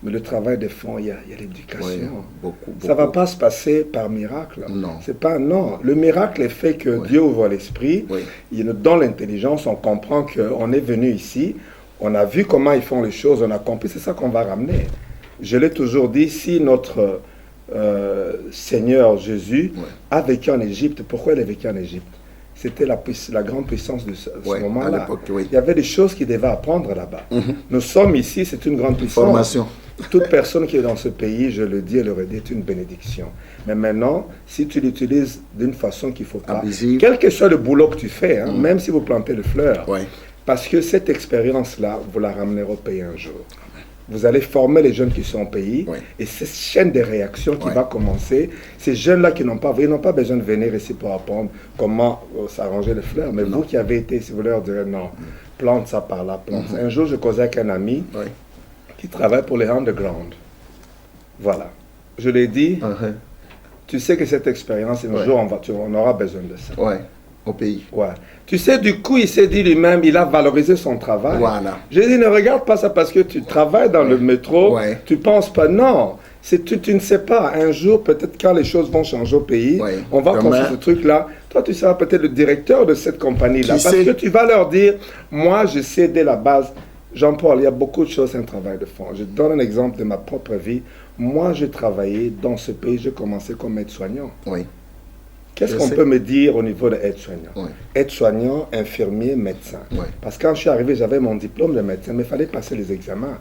mais le travail de fond, il y a l'éducation. Beaucoup. Ça ne va pas se passer par miracle. Non. C'est pas, non. Le miracle est fait que Dieu ouvre l'esprit, il nous donne l'intelligence, on comprend qu'on est venu ici, on a vu comment ils font les choses, on a compris, c'est ça qu'on va ramener. Je l'ai toujours dit, si notre Seigneur Jésus a vécu en Égypte, pourquoi il a vécu en Égypte? C'était la grande puissance de ce moment-là. Il y avait des choses qu'il devait apprendre là-bas. Nous sommes ici, c'est une grande puissance. Formation. Toute personne qui est dans ce pays, je le dis et le redis, est une bénédiction. Mais maintenant, si tu l'utilises d'une façon qu'il ne faut pas, abusive, quel que soit le boulot que tu fais, hein, même si vous plantez des fleurs, parce que cette expérience-là, vous la ramenerez au pays un jour. Vous allez former les jeunes qui sont au pays, et cette chaîne de réaction qui va commencer, ces jeunes-là qui n'ont pas besoin de venir ici pour apprendre comment s'arranger les fleurs, mais vous qui avez été ici, vous leur direz non, plante ça par là, plante ça. Un jour, je causais avec un ami qui travaille pour les underground. Voilà. Je l'ai dit, tu sais que cette expérience, un jour, on aura besoin de ça. Au pays. Tu sais, du coup, il s'est dit lui-même, il a valorisé son travail. Voilà. J'ai dit, ne regarde pas ça parce que tu travailles dans le métro, tu penses pas, non. Tu ne sais pas, un jour, peut-être quand les choses vont changer au pays, on va construire ce truc-là. Toi, tu seras peut-être le directeur de cette compagnie-là. Parce que tu vas leur dire, moi, je sais dès la base. Jean-Paul, il y a beaucoup de choses, c'est un travail de fond. Je donne un exemple de ma propre vie. Moi, j'ai travaillé dans ce pays, j'ai commencé comme aide-soignant. Qu'est-ce qu'on peut me dire au niveau de aide-soignant? Aide-soignant, infirmier, médecin. Parce que quand je suis arrivé, j'avais mon diplôme de médecin, mais il fallait passer les examens.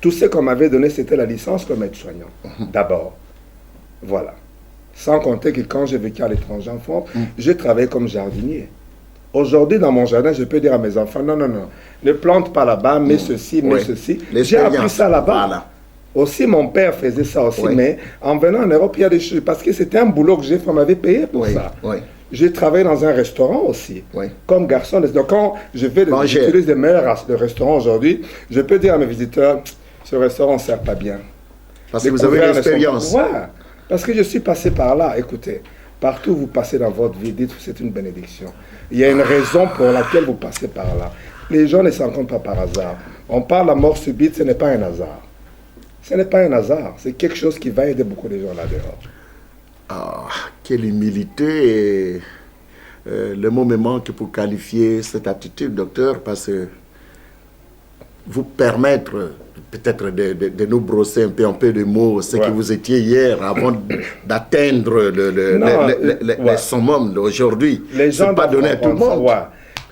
Tout ce qu'on m'avait donné, c'était la licence comme aide-soignant. D'abord. Voilà. Sans compter que quand j'ai vécu à l'étranger en France, j'ai travaillé comme jardinier. Aujourd'hui, dans mon jardin, je peux dire à mes enfants, non, ne plante pas là-bas, mets ceci, mets ceci. J'ai appris ça là-bas. Aussi, mon père faisait ça aussi, mais en venant en Europe, il y a des choses, parce que c'était un boulot que j'ai fait, on m'avait payé pour ça. J'ai travaillé dans un restaurant aussi, comme garçon. Donc, quand je vais j'utilise les meilleurs restaurants aujourd'hui, je peux dire à mes visiteurs, ce restaurant ne sert pas bien. Parce que vous avez l'expérience. Parce que je suis passé par là. Écoutez, partout où vous passez dans votre vie, dites que c'est une bénédiction. Il y a une raison pour laquelle vous passez par là. Les gens ne s'en comptent pas par hasard. On parle de la mort subite, ce n'est pas un hasard. Ce n'est pas un hasard, c'est quelque chose qui va aider beaucoup de gens là-dehors. Ah, quelle humilité. Et, le mot me manque pour qualifier cette attitude, docteur, parce que vous permettre peut-être de nous brosser un peu de mots, ce que vous étiez hier, avant d'atteindre le summum d'aujourd'hui. Ce n'est pas donné à tout le monde.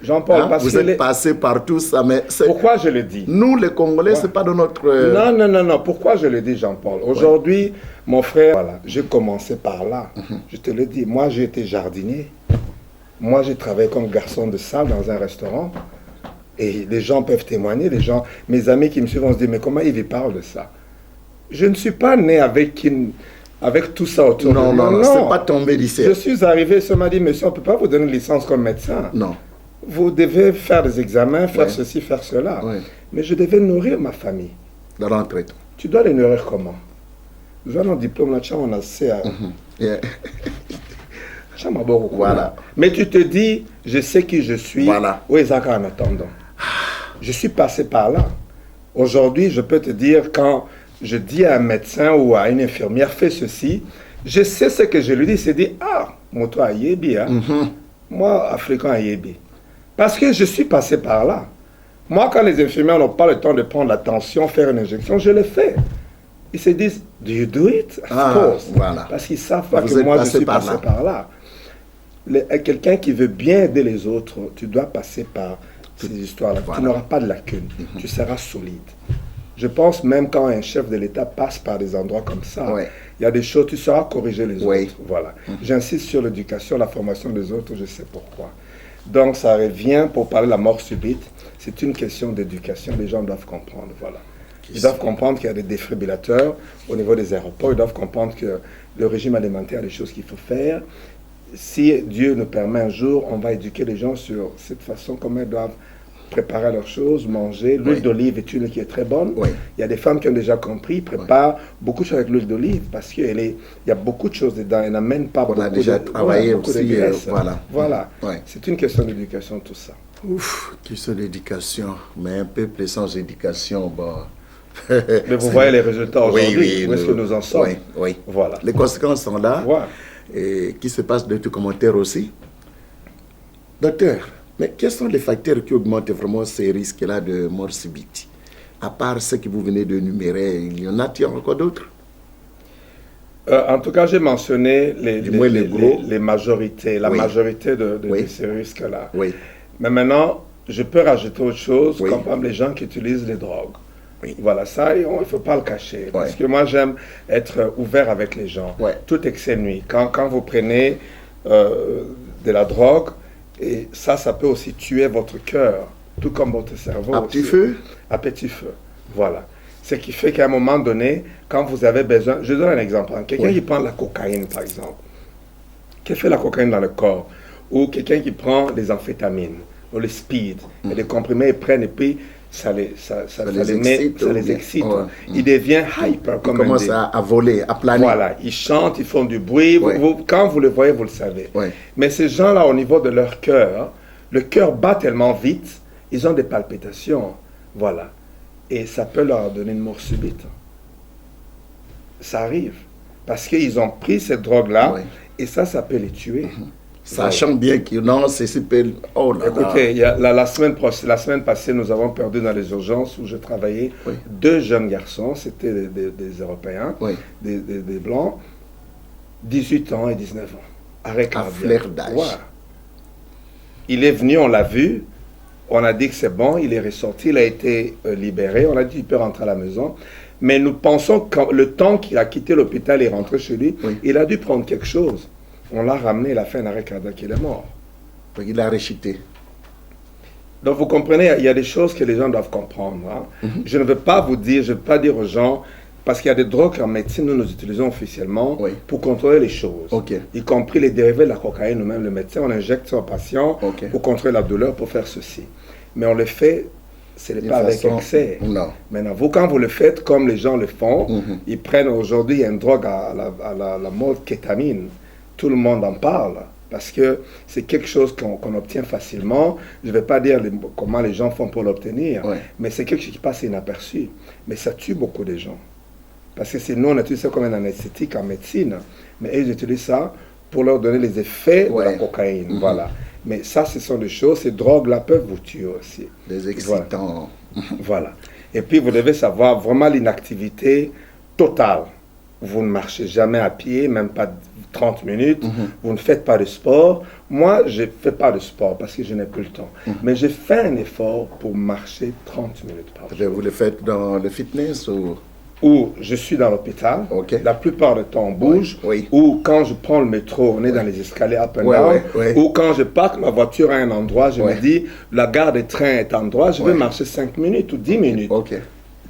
Jean-Paul, vous êtes passé par tout ça, mais pourquoi je le dis? Nous, les Congolais, c'est pas de notre... Non. Pourquoi je le dis, Jean-Paul? Aujourd'hui, mon frère, voilà, j'ai commencé par là. Je te le dis, moi, j'ai été jardinier. Moi, j'ai travaillé comme garçon de salle dans un restaurant. Et les gens peuvent témoigner, mes amis qui me suivent vont se dire, mais comment il parle de ça? Je ne suis pas né avec tout ça autour de moi. Non, c'est pas tombé d'ici. Je suis arrivé, ça m'a dit, monsieur, on ne peut pas vous donner une licence comme médecin. Non. Vous devez faire des examens, faire ceci, faire cela. Mais je devais nourrir ma famille. De rentrer. Tu dois les nourrir comment? Nous avons un diplôme là, on a assez à... Voilà. Mais tu te dis, je sais qui je suis. Voilà. Où est-ce en attendant? Je suis passé par là. Aujourd'hui, je peux te dire, quand je dis à un médecin ou à une infirmière, fais ceci, je sais ce que je lui dis. C'est dit, moi, toi, Ayebi, moi, Africain, Ayebi. Parce que je suis passé par là. Moi, quand les infirmières n'ont pas le temps de prendre la tension, faire une injection, je le fais. Ils se disent, do you do it? Of course. Voilà. Parce qu'ils savent pas Vous que êtes moi, je passé suis par passé là. par là. Quelqu'un qui veut bien aider les autres, tu dois passer par ces histoires-là. Voilà. Tu n'auras pas de lacunes. Tu seras solide. Je pense même quand un chef de l'État passe par des endroits comme ça, Ouais. il y a des choses, tu sauras corriger les Oui. autres. Voilà. J'insiste sur l'éducation, la formation des autres, je sais pourquoi. Donc ça revient pour parler de la mort subite. C'est une question d'éducation, les gens doivent comprendre. Voilà. Ils doivent comprendre qu'il y a des défibrillateurs au niveau des aéroports, ils doivent comprendre que le régime alimentaire, des choses qu'il faut faire. Si Dieu nous permet un jour, on va éduquer les gens sur cette façon, comment ils doivent préparer leurs choses, manger. L'huile Oui. d'olive est une qui est très bonne. Oui. Il y a des femmes qui ont déjà compris, préparent beaucoup de choses avec l'huile d'olive parce qu'il y a beaucoup de choses dedans. Elle n'amène pas On beaucoup a déjà travaillé beaucoup de aussi, graisse. voilà. Voilà. Ouais. C'est une question d'éducation, tout ça. Ouf, question d'éducation. Mais un peuple sans éducation, bon... Mais vous voyez les résultats aujourd'hui. Oui, Où est-ce que nous en sommes? Oui, oui. Voilà. Les conséquences sont là. Voilà. Et qui se passe de tout commentaire aussi. Docteur, mais quels sont les facteurs qui augmentent vraiment ces risques-là de mort subite? À part ceux que vous venez de numérer, il y en a-t-il encore d'autres? En tout cas, j'ai mentionné les majorités, la Oui. majorité de Oui. ces risques-là. Oui. Mais maintenant, je peux rajouter autre chose, Oui. comme par exemple les gens qui utilisent les drogues. Oui. Voilà, ça, il ne faut pas le cacher. Parce que moi, j'aime être ouvert avec les gens. Ouais. Tout excès nuit. Quand vous prenez de la drogue, et ça peut aussi tuer votre cœur, tout comme votre cerveau. À petit feu? À petit feu. Voilà. Ce qui fait qu'à un moment donné, quand vous avez besoin... Je donne un exemple. Quelqu'un Oui. qui prend la cocaïne, par exemple. Qu'est-ce que fait la cocaïne dans le corps? Ou quelqu'un qui prend les amphétamines, ou les speed, et les comprimés, ils prennent et puis ça les excite. Ouais. Il devient hyper, Il comme on commence dit. à voler, à planer. Voilà, ils chantent, ils font du bruit. Ouais. Quand vous le voyez, vous le savez. Ouais. Mais ces gens-là, au niveau de leur cœur, le cœur bat tellement vite, ils ont des palpitations. Voilà. Et ça peut leur donner une mort subite. Ça arrive. Parce qu'ils ont pris cette drogue-là, Ouais. et ça peut les tuer. Sachant bien que non, c'est peut... Oh là là. Écoutez, la semaine passée, nous avons perdu dans les urgences où je travaillais Oui. 2 jeunes garçons, c'était des Européens, Oui. des Blancs, 18 ans et 19 ans. Arrêt cardiaque. flair d'âge. Ouais. Il est venu, on l'a vu, on a dit que c'est bon, il est ressorti, il a été libéré, on a dit qu'il peut rentrer à la maison. Mais nous pensons que le temps qu'il a quitté l'hôpital et est rentré chez lui, Oui. il a dû prendre quelque chose. On l'a ramené, il a fait un arrêt cardiaque, il est mort. Donc il a rechuté. Donc vous comprenez, il y a des choses que les gens doivent comprendre. Hein. Je ne veux pas vous dire, je ne veux pas dire aux gens, parce qu'il y a des drogues en médecine, nous utilisons officiellement Oui. pour contrôler les choses. Ok. Y compris les dérivés de la cocaïne, ou même le médecin, on injecte ça aux patients Ok. pour contrôler la douleur, pour faire ceci. Mais on le fait, ce n'est D'une pas avec façon- excès. Non. Maintenant, vous, quand vous le faites comme les gens le font, Mhm. ils prennent aujourd'hui une drogue à la mode kétamine. Tout le monde en parle parce que c'est quelque chose qu'on obtient facilement. Je ne vais pas dire comment les gens font pour l'obtenir, Ouais. mais c'est quelque chose qui passe inaperçu. Mais ça tue beaucoup de gens. Parce que nous, on utilise ça comme un anesthésique en médecine, mais eux, ils utilisent ça pour leur donner les effets de la Ouais. cocaïne. Mhm. Voilà. Mais ça, ce sont des choses, ces drogues-là peuvent vous tuer aussi. Des excitants. Voilà. Et puis, vous devez savoir vraiment l'inactivité totale. Vous ne marchez jamais à pied, même pas 30 minutes. Vous ne faites pas de sport. Moi, je ne fais pas de sport parce que je n'ai plus le temps. Mais j'ai fait un effort pour marcher 30 minutes par jour. Vous le faites dans le fitness ou... Ou je suis dans l'hôpital, Ok. la plupart du temps on bouge, Oui. ou quand je prends le métro, on est dans les escaliers up and Ouais, down, ouais, ouais. ou quand je parque ma voiture à un endroit, je Ouais. me dis, la gare des trains est à un endroit, je vais Ouais. marcher 5 minutes ou 10 minutes. Ok.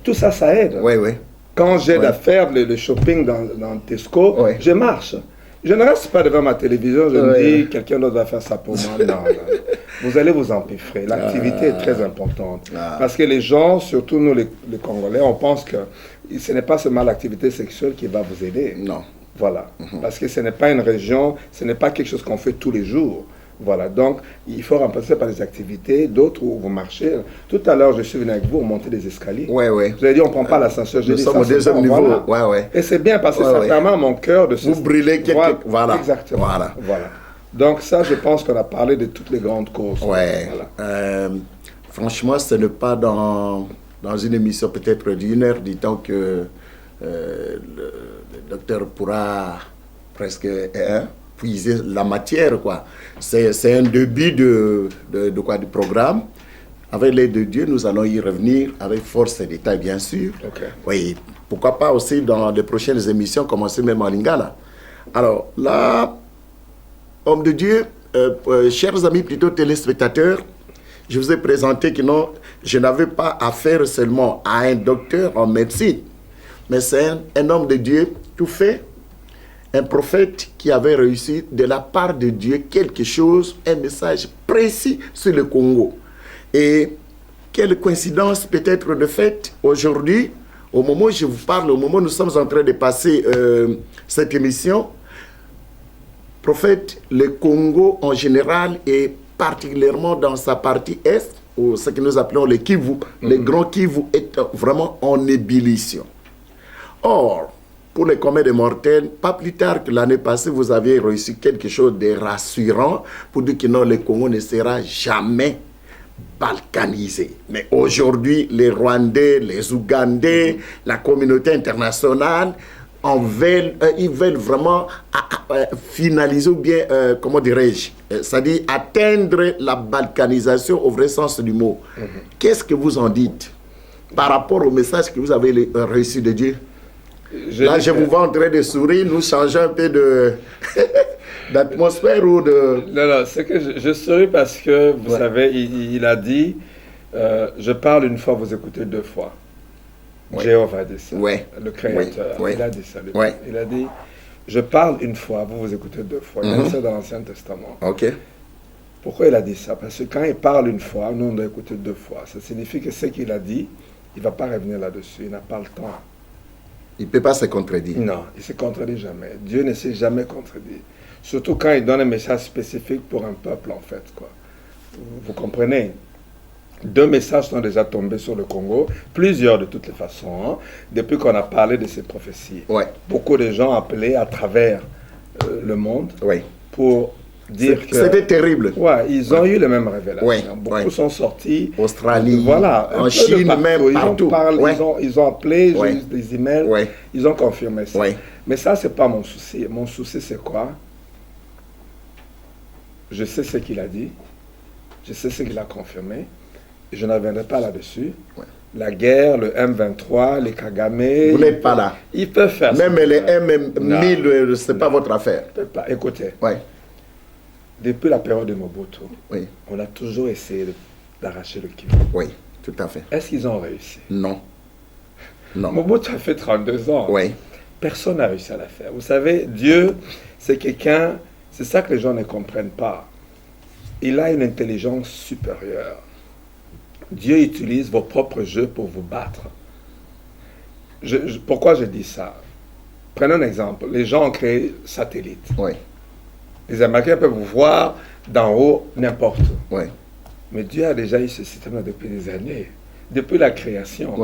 Tout ça, ça aide. Oui, oui. Quand j'aide Ouais. à faire le shopping dans Tesco, Ouais. je marche. Je ne reste pas devant ma télévision, je me Ouais. dis, quelqu'un d'autre va faire ça pour moi. Non, non. Vous allez vous empiffrer. L'activité est très importante. Ah. Parce que les gens, surtout nous les Congolais, on pense que ce n'est pas seulement l'activité sexuelle qui va vous aider. Non. Voilà. Parce que ce n'est pas une région, ce n'est pas quelque chose qu'on fait tous les jours. Voilà. Donc, il faut remplacer par des activités, d'autres où vous marchez. Tout à l'heure, je suis venu avec vous, on montait des escaliers. Oui, oui. Vous avez dit, on ne prend pas l'ascenseur. J'ai Nous dit, sommes ça, au c'est deuxième bon, niveau. voilà. Ouais, ouais. Et c'est bien parce que Ouais, ça ouais. permet à mon cœur de se... Vous brûlez quelque... Voilà. Exactement. Voilà. Voilà. Donc ça, je pense qu'on a parlé de toutes les grandes causes. Ouais. Voilà. Franchement, ce n'est pas dans une émission peut-être d'1 heure du temps que le docteur pourra presque puiser la matière, quoi. C'est un début de quoi, du programme. Avec l'aide de Dieu, nous allons y revenir avec force et détail, bien sûr. Okay. Oui, pourquoi pas aussi dans les prochaines émissions, commencer même en lingala. Alors là, homme de Dieu, chers amis, plutôt téléspectateurs, je vous ai présenté que non, je n'avais pas affaire seulement à un docteur en médecine, mais c'est un homme de Dieu tout fait, un prophète qui avait réussi de la part de Dieu quelque chose, un message précis sur le Congo. Et quelle coïncidence peut-être de fait aujourd'hui, au moment où je vous parle, au moment où nous sommes en train de passer cette émission, prophète, le Congo en général et particulièrement dans sa partie est, ou ce que nous appelons le Kivu, le grand Kivu est vraiment en ébullition. Or, pour les communs des mortels, pas plus tard que l'année passée, vous aviez reçu quelque chose de rassurant pour dire que non, le Congo ne sera jamais balkanisé. Mais aujourd'hui, les Rwandais, les Ougandais, la communauté internationale, ils veulent vraiment finaliser ou bien, comment dirais-je, c'est-à-dire atteindre la balkanisation au vrai sens du mot. Qu'est-ce que vous en dites par rapport au message que vous avez reçu de Dieu? Je vous vois en train de sourire, nous changeons un peu d'atmosphère ou de... Non, c'est que je souris parce que, vous savez, il a dit, je parle une fois, vous écoutez deux fois. Jéhovah a dit ça, le Créateur, il a dit ça. Il a dit, je parle une fois, vous écoutez deux fois. Il a dit ça dans l'Ancien Testament. Pourquoi il a dit ça? Parce que quand il parle une fois, nous on doit écouter deux fois. Ça signifie que ce qu'il a dit, il ne va pas revenir là-dessus, il n'a pas le temps. Il ne peut pas se contredire. Non, il ne se contredit jamais. Dieu ne s'est jamais contredit. Surtout quand il donne un message spécifique pour un peuple, en fait, quoi. Vous comprenez? 2 messages sont déjà tombés sur le Congo, plusieurs de toutes les façons, hein, depuis qu'on a parlé de ces prophéties. Beaucoup de gens appelaient à travers le monde pour dire que... C'était terrible. Ils ont eu les mêmes révélations. Beaucoup sont sortis. Australie, en Chine, même partout. Ils ont appelé, j'ai eu des emails, ils ont confirmé ça. Mais ça, ce n'est pas mon souci. Mon souci, c'est quoi? Je sais ce qu'il a dit, je sais ce qu'il a confirmé, et je ne reviendrai pas là-dessus. La guerre, le M23, les Kagame... Vous n'êtes pas là. Ils peuvent faire ça. Même les M1000, ce n'est pas votre affaire. Ils peuvent pas. Écoutez, depuis la période de Mobutu, on a toujours essayé d'arracher le Kivu. Oui, tout à fait. Est-ce qu'ils ont réussi? Non. Mobutu a fait 32 ans. Personne n'a réussi à la faire. Vous savez, Dieu, c'est quelqu'un... C'est ça que les gens ne comprennent pas. Il a une intelligence supérieure. Dieu utilise vos propres jeux pour vous battre. Pourquoi je dis ça? Prenons un exemple. Les gens ont créé satellite. Les Américains peuvent vous voir d'en haut n'importe où. Mais Dieu a déjà eu ce système depuis des années. Depuis la création.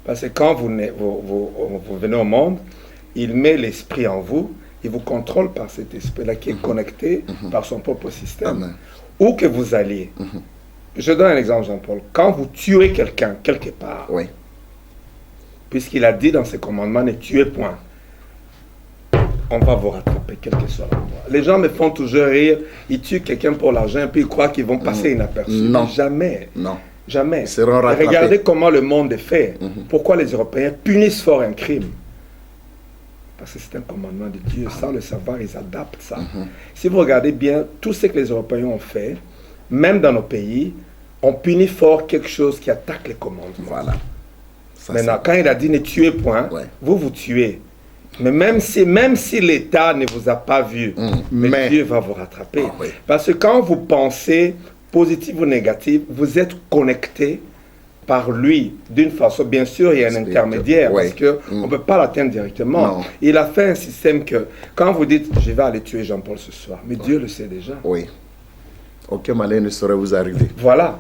Parce que quand vous venez au monde, il met l'esprit en vous. Il vous contrôle par cet esprit-là qui est connecté par son propre système. Où que vous alliez. Je donne un exemple, Jean-Paul. Quand vous tuez quelqu'un, quelque part, puisqu'il a dit dans ses commandements, ne tuez point, on va vous rattraper, quel que soit l'endroit. Les gens me font toujours rire. Ils tuent quelqu'un pour l'argent, puis ils croient qu'ils vont passer inaperçus. Non. Jamais. Non. Jamais. Ils seront rattrapés. Regardez comment le monde est fait. Pourquoi les Européens punissent fort un crime? Parce que c'est un commandement de Dieu. Sans le savoir, ils adaptent ça. Si vous regardez bien, tout ce que les Européens ont fait, même dans nos pays, on punit fort quelque chose qui attaque les commandements. Maintenant, quand il a dit ne tuez point, vous tuez. Mais même si l'État ne vous a pas vu, mais Dieu va vous rattraper. Parce que quand vous pensez positif ou négatif, vous êtes connecté par lui, d'une façon, bien sûr, il y a un intermédiaire, parce qu'on ne peut pas l'atteindre directement. Il a fait un système que, quand vous dites, je vais aller tuer Jean-Paul ce soir, mais Dieu le sait déjà. Aucun malin ne saurait vous arriver. Voilà.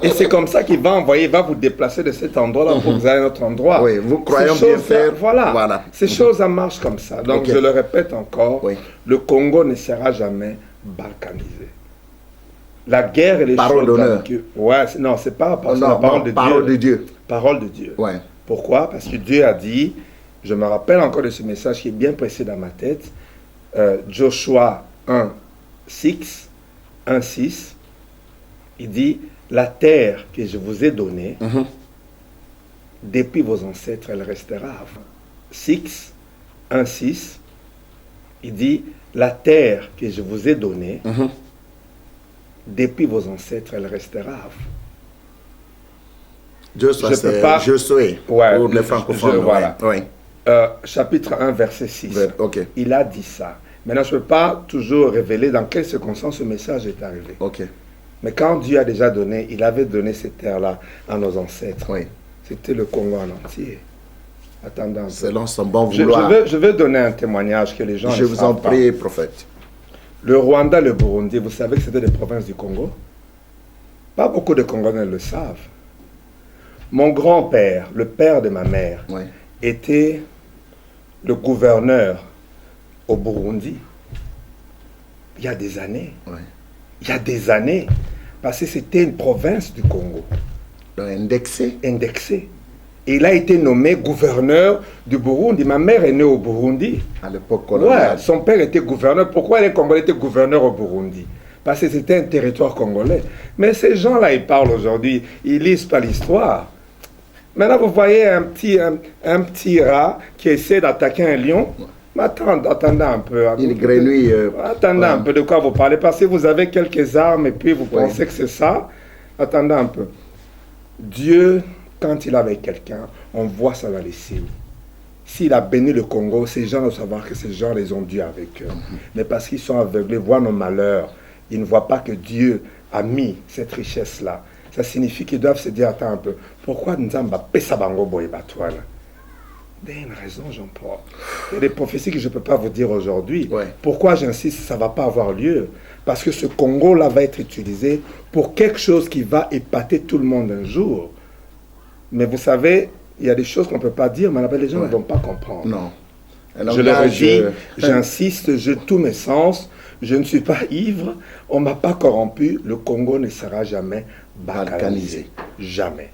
Et c'est comme ça qu'il va envoyer, il va vous déplacer de cet endroit-là pour vous aller à un autre endroit. Vous croyez bien faire. Voilà. Ces choses, ça marche comme ça. Donc, je le répète encore, le Congo ne sera jamais balkanisé. La guerre et les parole d'honneur. Non, c'est pas la parole de Dieu. Parole de Dieu. Parole de Dieu. Pourquoi? Parce que Dieu a dit, Je me rappelle encore de ce message qui est bien pressé dans ma tête. Joshua 1, 6, il dit, la terre que je vous ai donnée, depuis vos ancêtres, elle restera. 6, il dit, la terre que je vous ai donnée, depuis vos ancêtres, elle restera. Joshua, c'est Josué, pour les francophones. Voilà. Chapitre 1, verset 6. Okay. Il a dit ça. Maintenant, je ne peux pas toujours révéler dans quelles circonstances ce message est arrivé. Okay. Mais quand Dieu a déjà donné, il avait donné ces terres-là à nos ancêtres. Oui. C'était le Congo en entier. Attendez un peu. Selon son bon vouloir. Je veux donner un témoignage que les gens Je vous en prie, prophète. Le Rwanda, le Burundi, vous savez que c'était des provinces du Congo? Pas beaucoup de Congolais le savent. Mon grand-père, le père de ma mère, était le gouverneur au Burundi. Il y a des années. Il y a des années. Parce que c'était une province du Congo. Indexé. Indexé. Et il a été nommé gouverneur du Burundi. Ma mère est née au Burundi. À l'époque coloniale. Ouais, son père était gouverneur. Pourquoi les Congolais étaient gouverneurs au Burundi? Parce que c'était un territoire congolais. Mais ces gens-là, ils parlent aujourd'hui, ils lisent pas l'histoire. Maintenant, vous voyez un petit rat qui essaie d'attaquer un lion. Mais attendez un peu. Il grenouille. Attendez un peu de quoi vous parlez. Parce que vous avez quelques armes et puis vous pensez que c'est ça. Attendez un peu. Dieu, quand il est avec quelqu'un, on voit ça dans les signes. S'il a béni le Congo, ces gens doivent savoir que ces gens les ont Dieu avec eux. Mais parce qu'ils sont aveuglés, voient nos malheurs, ils ne voient pas que Dieu a mis cette richesse-là. Ça signifie qu'ils doivent se dire, attends un peu, pourquoi nous avons pesa bango boy batouana? Il y a une raison, Jean-Paul. Il y a des prophéties que je ne peux pas vous dire aujourd'hui. Pourquoi j'insiste, ça ne va pas avoir lieu? Parce que ce Congo-là va être utilisé pour quelque chose qui va épater tout le monde un jour. Mais vous savez, il y a des choses qu'on ne peut pas dire, mais les gens ne vont pas comprendre. Non. Je leur dis, j'insiste, j'ai tous mes sens, je ne suis pas ivre, on ne m'a pas corrompu, le Congo ne sera jamais balkanisé. Jamais.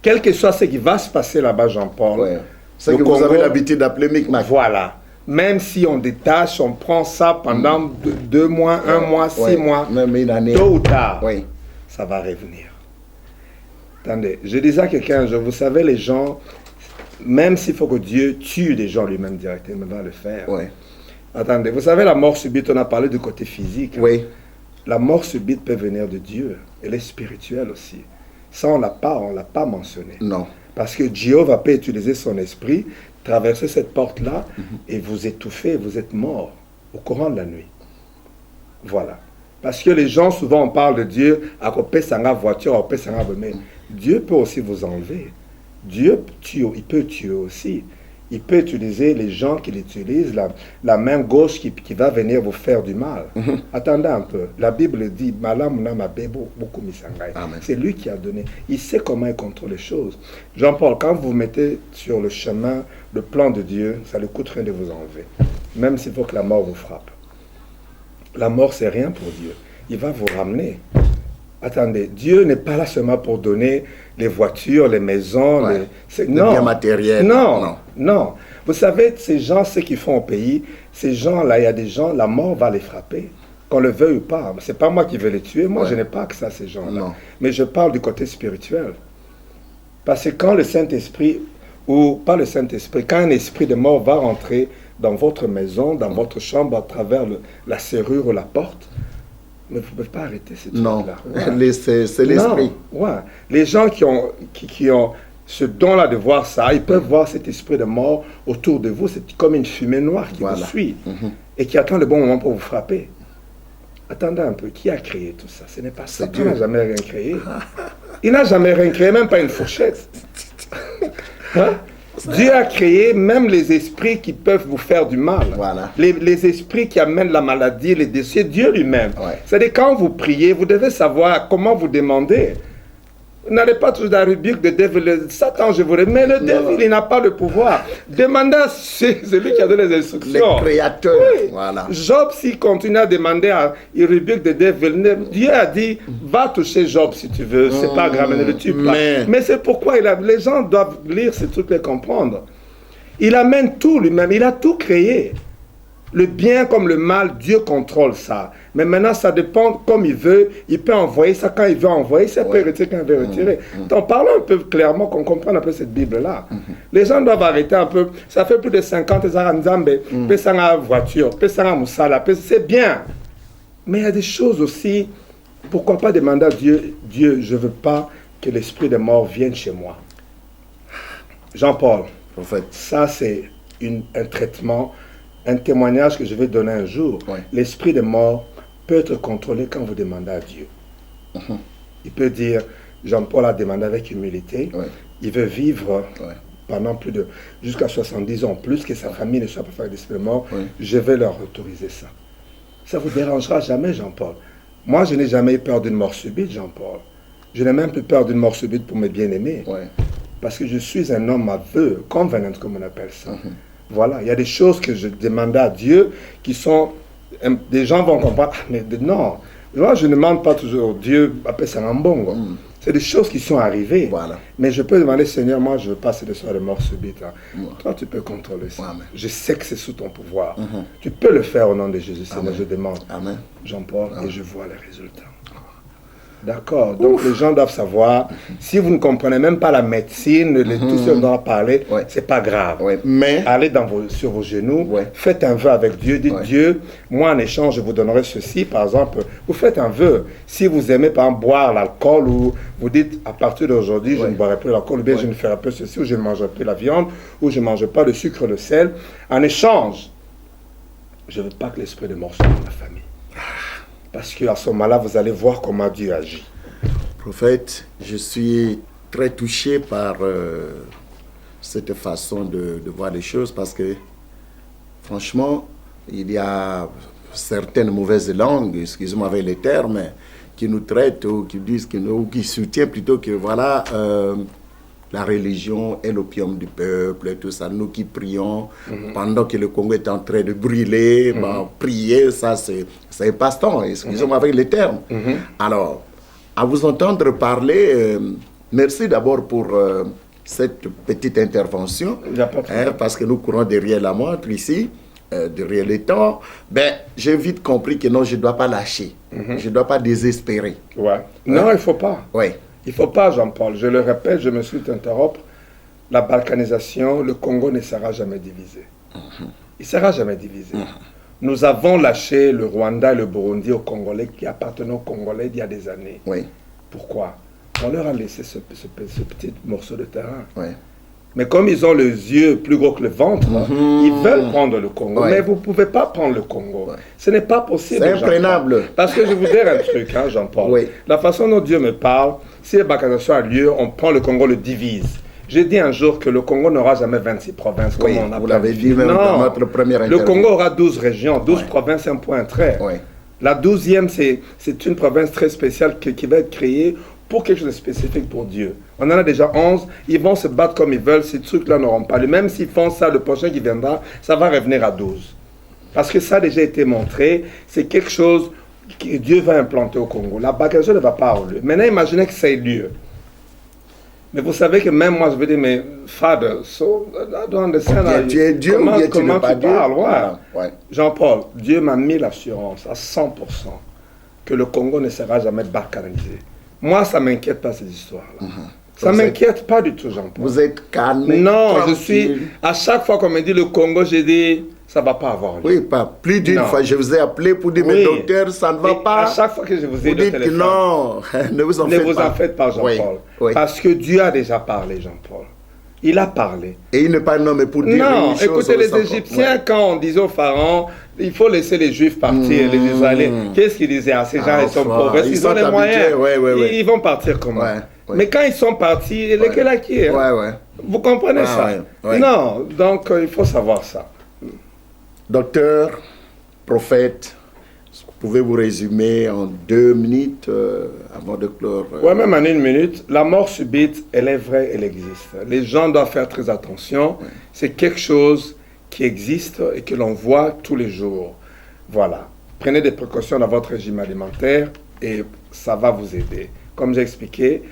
Quel que soit ce qui va se passer là-bas, Jean-Paul, c'est que vous avez l'habitude d'appeler Micmac. Voilà. Même si on détache, on prend ça pendant 2 mois, 1 mois, 6 mois, même une année. Tôt ou tard, ça va revenir. Attendez, je disais à quelqu'un, vous savez, les gens, même s'il faut que Dieu tue des gens lui-même directement, il va le faire. Attendez, vous savez, la mort subite, on a parlé du côté physique. La mort subite peut venir de Dieu. Elle est spirituelle aussi. Ça, on ne l'a pas mentionné. Non. Parce que Dieu peut utiliser son esprit, traverser cette porte-là, et vous étouffer, vous êtes mort au courant de la nuit. Voilà. Parce que les gens, souvent, on parle de Dieu, à côté de voiture, à côté de mais Dieu peut aussi vous enlever. Dieu, il peut tuer aussi. Il peut utiliser les gens qui l'utilisent, la main gauche qui va venir vous faire du mal. Attendez un peu. La Bible dit, c'est lui qui a donné. Il sait comment il contrôle les choses. Jean-Paul, quand vous mettez sur le chemin le plan de Dieu, ça ne lui coûte rien de vous enlever. Même s'il faut que la mort vous frappe. La mort, c'est rien pour Dieu. Il va vous ramener. Attendez, Dieu n'est pas là seulement pour donner les voitures, les maisons, les biens matériels. Non. Vous savez, ces gens, ce qu'ils font au pays, ces gens-là, il y a des gens, la mort va les frapper, qu'on le veuille ou pas. Ce n'est pas moi qui vais les tuer. Moi, je n'ai pas accès à ces gens-là. Mais je parle du côté spirituel. Parce que quand le Saint-Esprit, ou pas le Saint-Esprit, quand un esprit de mort va rentrer dans votre maison, dans votre chambre, à travers la serrure ou la porte, mais vous ne pouvez pas arrêter ces trucs-là. C'est l'esprit. Les gens qui ont ce don-là de voir ça, ils peuvent voir cet esprit de mort autour de vous. C'est comme une fumée noire qui vous suit et qui attend le bon moment pour vous frapper. Attendez un peu, qui a créé tout ça? Ce n'est pas ça. Dieu n'a jamais rien créé. Il n'a jamais rien créé, même pas une fourchette. Dieu a créé même les esprits qui peuvent vous faire du mal. Les esprits qui amènent la maladie, les décès, Dieu lui-même. C'est-à-dire quand vous priez, vous devez savoir comment vous demandez. Vous n'allez pas toujours dans la rubrique de Devil, Satan, je vous remets. Mais le Devil, il n'a pas le pouvoir. Demandez à celui qui a donné les instructions. Le créateur. Job, s'il continue à demander à une rubrique de Devil, Dieu a dit, va toucher Job si tu veux. C'est pas grave, ne le tue pas. Mais c'est pourquoi les gens doivent lire ces trucs et comprendre. Il amène tout lui-même, il a tout créé. Le bien comme le mal, Dieu contrôle ça. Mais maintenant, ça dépend comme il veut. Il peut envoyer ça quand il veut envoyer, ça peut retirer quand il veut retirer. Donc, parlons un peu clairement, qu'on comprenne un peu cette Bible-là. Les gens doivent arrêter un peu. Ça fait plus de 50 ans, ça a voiture, ça a moussala, c'est bien. Mais il y a des choses aussi. Pourquoi pas demander à Dieu, Dieu, je ne veux pas que l'esprit des morts vienne chez moi. Jean-Paul, Prophète. Ça c'est un traitement, un témoignage que je vais donner un jour. L'esprit des morts peut être contrôlé quand vous demandez à Dieu. Il peut dire, Jean-Paul a demandé avec humilité, il veut vivre pendant jusqu'à 70 ans, plus que sa famille ne soit pas faire d'esprit mort, je vais leur autoriser ça. Ça ne vous dérangera jamais, Jean-Paul. Moi, je n'ai jamais eu peur d'une mort subite, Jean-Paul. Je n'ai même plus peur d'une mort subite pour mes bien-aimés. Parce que je suis un homme aveugle, convenant, comme on appelle ça. Voilà, il y a des choses que je demandais à Dieu qui sont... Des gens vont comprendre, mais non, moi je ne demande pas toujours Dieu, appelle ça un bon. C'est des choses qui sont arrivées. Voilà. Mais je peux demander, Seigneur, moi je veux pas cette histoire de mort subite. Toi, tu peux contrôler ça. Amen. Je sais que c'est sous ton pouvoir. Tu peux le faire au nom de Jésus, Seigneur, je demande. Amen. Jean-Paul, et je vois les résultats. D'accord, donc les gens doivent savoir, si vous ne comprenez même pas la médecine, tout ce dont on a parlé, c'est pas grave. Mais allez sur vos genoux, faites un vœu avec Dieu, dites Dieu, moi en échange je vous donnerai ceci, par exemple, vous faites un vœu. Si vous aimez par exemple boire l'alcool, ou vous dites à partir d'aujourd'hui je ne boirai plus l'alcool, ou bien je ne ferai plus ceci, ou je ne mangerai plus la viande, ou je ne mangerai pas le sucre, le sel, en échange, je ne veux pas que l'esprit de mort soit dans ma famille. Parce qu'à ce moment-là, vous allez voir comment Dieu agit. Prophète, je suis très touché par cette façon de voir les choses parce que, franchement, il y a certaines mauvaises langues, excusez-moi avec les termes, qui nous traitent ou qui disent, ou qui soutiennent plutôt que, voilà, la religion est l'opium du peuple et tout ça. Nous qui prions pendant que le Congo est en train de brûler, prier, ça c'est passe-temps, excusez-moi avec les termes. Alors, à vous entendre parler, merci d'abord pour cette petite intervention, parce que nous courons derrière la montre ici, derrière les temps. Ben, j'ai vite compris que non, je ne dois pas lâcher, je ne dois pas désespérer. Non, il ne faut pas. Il ne faut pas, Jean-Paul. Je le répète, je me suis interrompre. La balkanisation, le Congo ne sera jamais divisé. Il ne sera jamais divisé. Nous avons lâché le Rwanda et le Burundi aux Congolais qui appartenaient aux Congolais il y a des années. Pourquoi? On leur a laissé ce petit morceau de terrain. Mais comme ils ont les yeux plus gros que le ventre, ils veulent prendre le Congo. Mais vous ne pouvez pas prendre le Congo. Ce n'est pas possible. C'est imprenable. Parce que je vous dire un truc, Jean-Paul. La façon dont Dieu me parle, si la balkanisation a lieu, on prend le Congo, le divise. J'ai dit un jour que le Congo n'aura jamais 26 provinces, comme on a. Vous l'avez dit même dans notre première interview. Le Congo aura 12 régions, 12 provinces, un point trait. La 12e, c'est une province très spéciale qui va être créée pour quelque chose de spécifique pour Dieu. On en a déjà 11, ils vont se battre comme ils veulent, ces trucs-là n'auront pas lieu. Même s'ils font ça, le prochain qui viendra, ça va revenir à 12. Parce que ça a déjà été montré, c'est quelque chose que Dieu va implanter au Congo. La balkanisation ne va pas avoir lieu. Maintenant, imaginez que ça ait lieu. Mais vous savez que même moi, je veux dire, mais Father, so I don't understand. Tu es Dieu ou bien tu n'es pas Dieu? Jean-Paul, Dieu m'a mis l'assurance à 100% que le Congo ne sera jamais balkanisé. Moi, ça ne m'inquiète pas ces histoires-là. Ça ne m'inquiète pas du tout, Jean-Paul. Vous êtes calme. Non, je suis... À chaque fois qu'on me dit le Congo, j'ai dit, ça ne va pas avoir lieu. Oui, pas plus d'une fois. Je vous ai appelé pour dire, mais docteur, ça ne va pas. À chaque fois que je vous ai dit, vous dites que non, ne vous en faites pas. Jean-Paul. Parce que Dieu a déjà parlé, Jean-Paul. Il a parlé. Et il n'est pas nommé pour dire non, écoutez, les Égyptiens, quand on disait au Pharaon, il faut laisser les Juifs partir, les Israéliens. Qu'est-ce qu'ils disaient? Ces gens, ils sont pauvres. Ils ont les moyens. Ils vont partir comment? Mais quand ils sont partis, lesquels acquis? Vous comprenez ça? Non, donc il faut savoir ça. Docteur, prophète, pouvez-vous résumer en 2 minutes avant de clore? Oui, même en 1 minute. La mort subite, elle est vraie, elle existe. Les gens doivent faire très attention. C'est quelque chose qui existe et que l'on voit tous les jours. Voilà. Prenez des précautions dans votre régime alimentaire et ça va vous aider. Comme j'ai expliqué,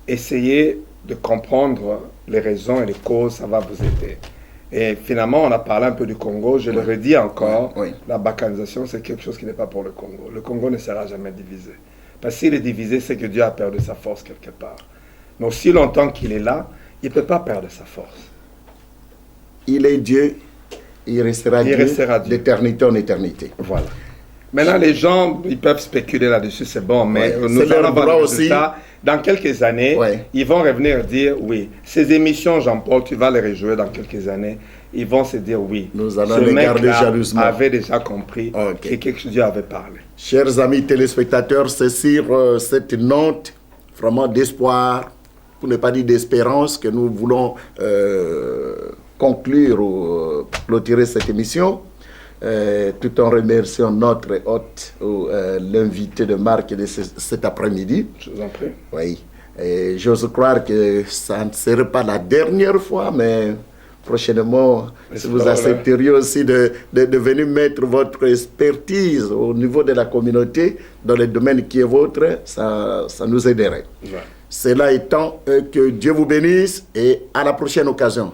essayez de comprendre les raisons et les causes, ça va vous aider. Et finalement, on a parlé un peu du Congo. Je le redis encore, Oui. la balkanisation, c'est quelque chose qui n'est pas pour le Congo. Le Congo ne sera jamais divisé. Parce qu'il est divisé, c'est que Dieu a perdu sa force quelque part. Mais aussi longtemps qu'il est là, il ne peut pas perdre sa force. Il est Dieu, il restera Dieu d'éternité en éternité. Voilà. Maintenant, les gens, ils peuvent spéculer là-dessus, c'est bon, mais Ouais, nous allons voir le aussi. résultat. Dans quelques années, ils vont revenir dire, oui, ces émissions, Jean-Paul, tu vas les rejouer dans quelques années. Ils vont se dire, oui, nous allons les garder jalousement. Avait déjà compris que quelque chose Dieu avait parlé. Chers amis téléspectateurs, c'est sur cette note vraiment d'espoir, pour ne pas dire d'espérance, que nous voulons conclure ou clôturer cette émission. Tout en remerciant notre hôte, l'invité de marque de cet après-midi. Je vous en prie. Oui. Et j'ose croire que ça ne serait pas la dernière fois, mais prochainement, si vous accepteriez aussi de venir mettre votre expertise au niveau de la communauté, dans le domaine qui est vôtre, ça nous aiderait. Ouais. Cela étant, que Dieu vous bénisse et à la prochaine occasion.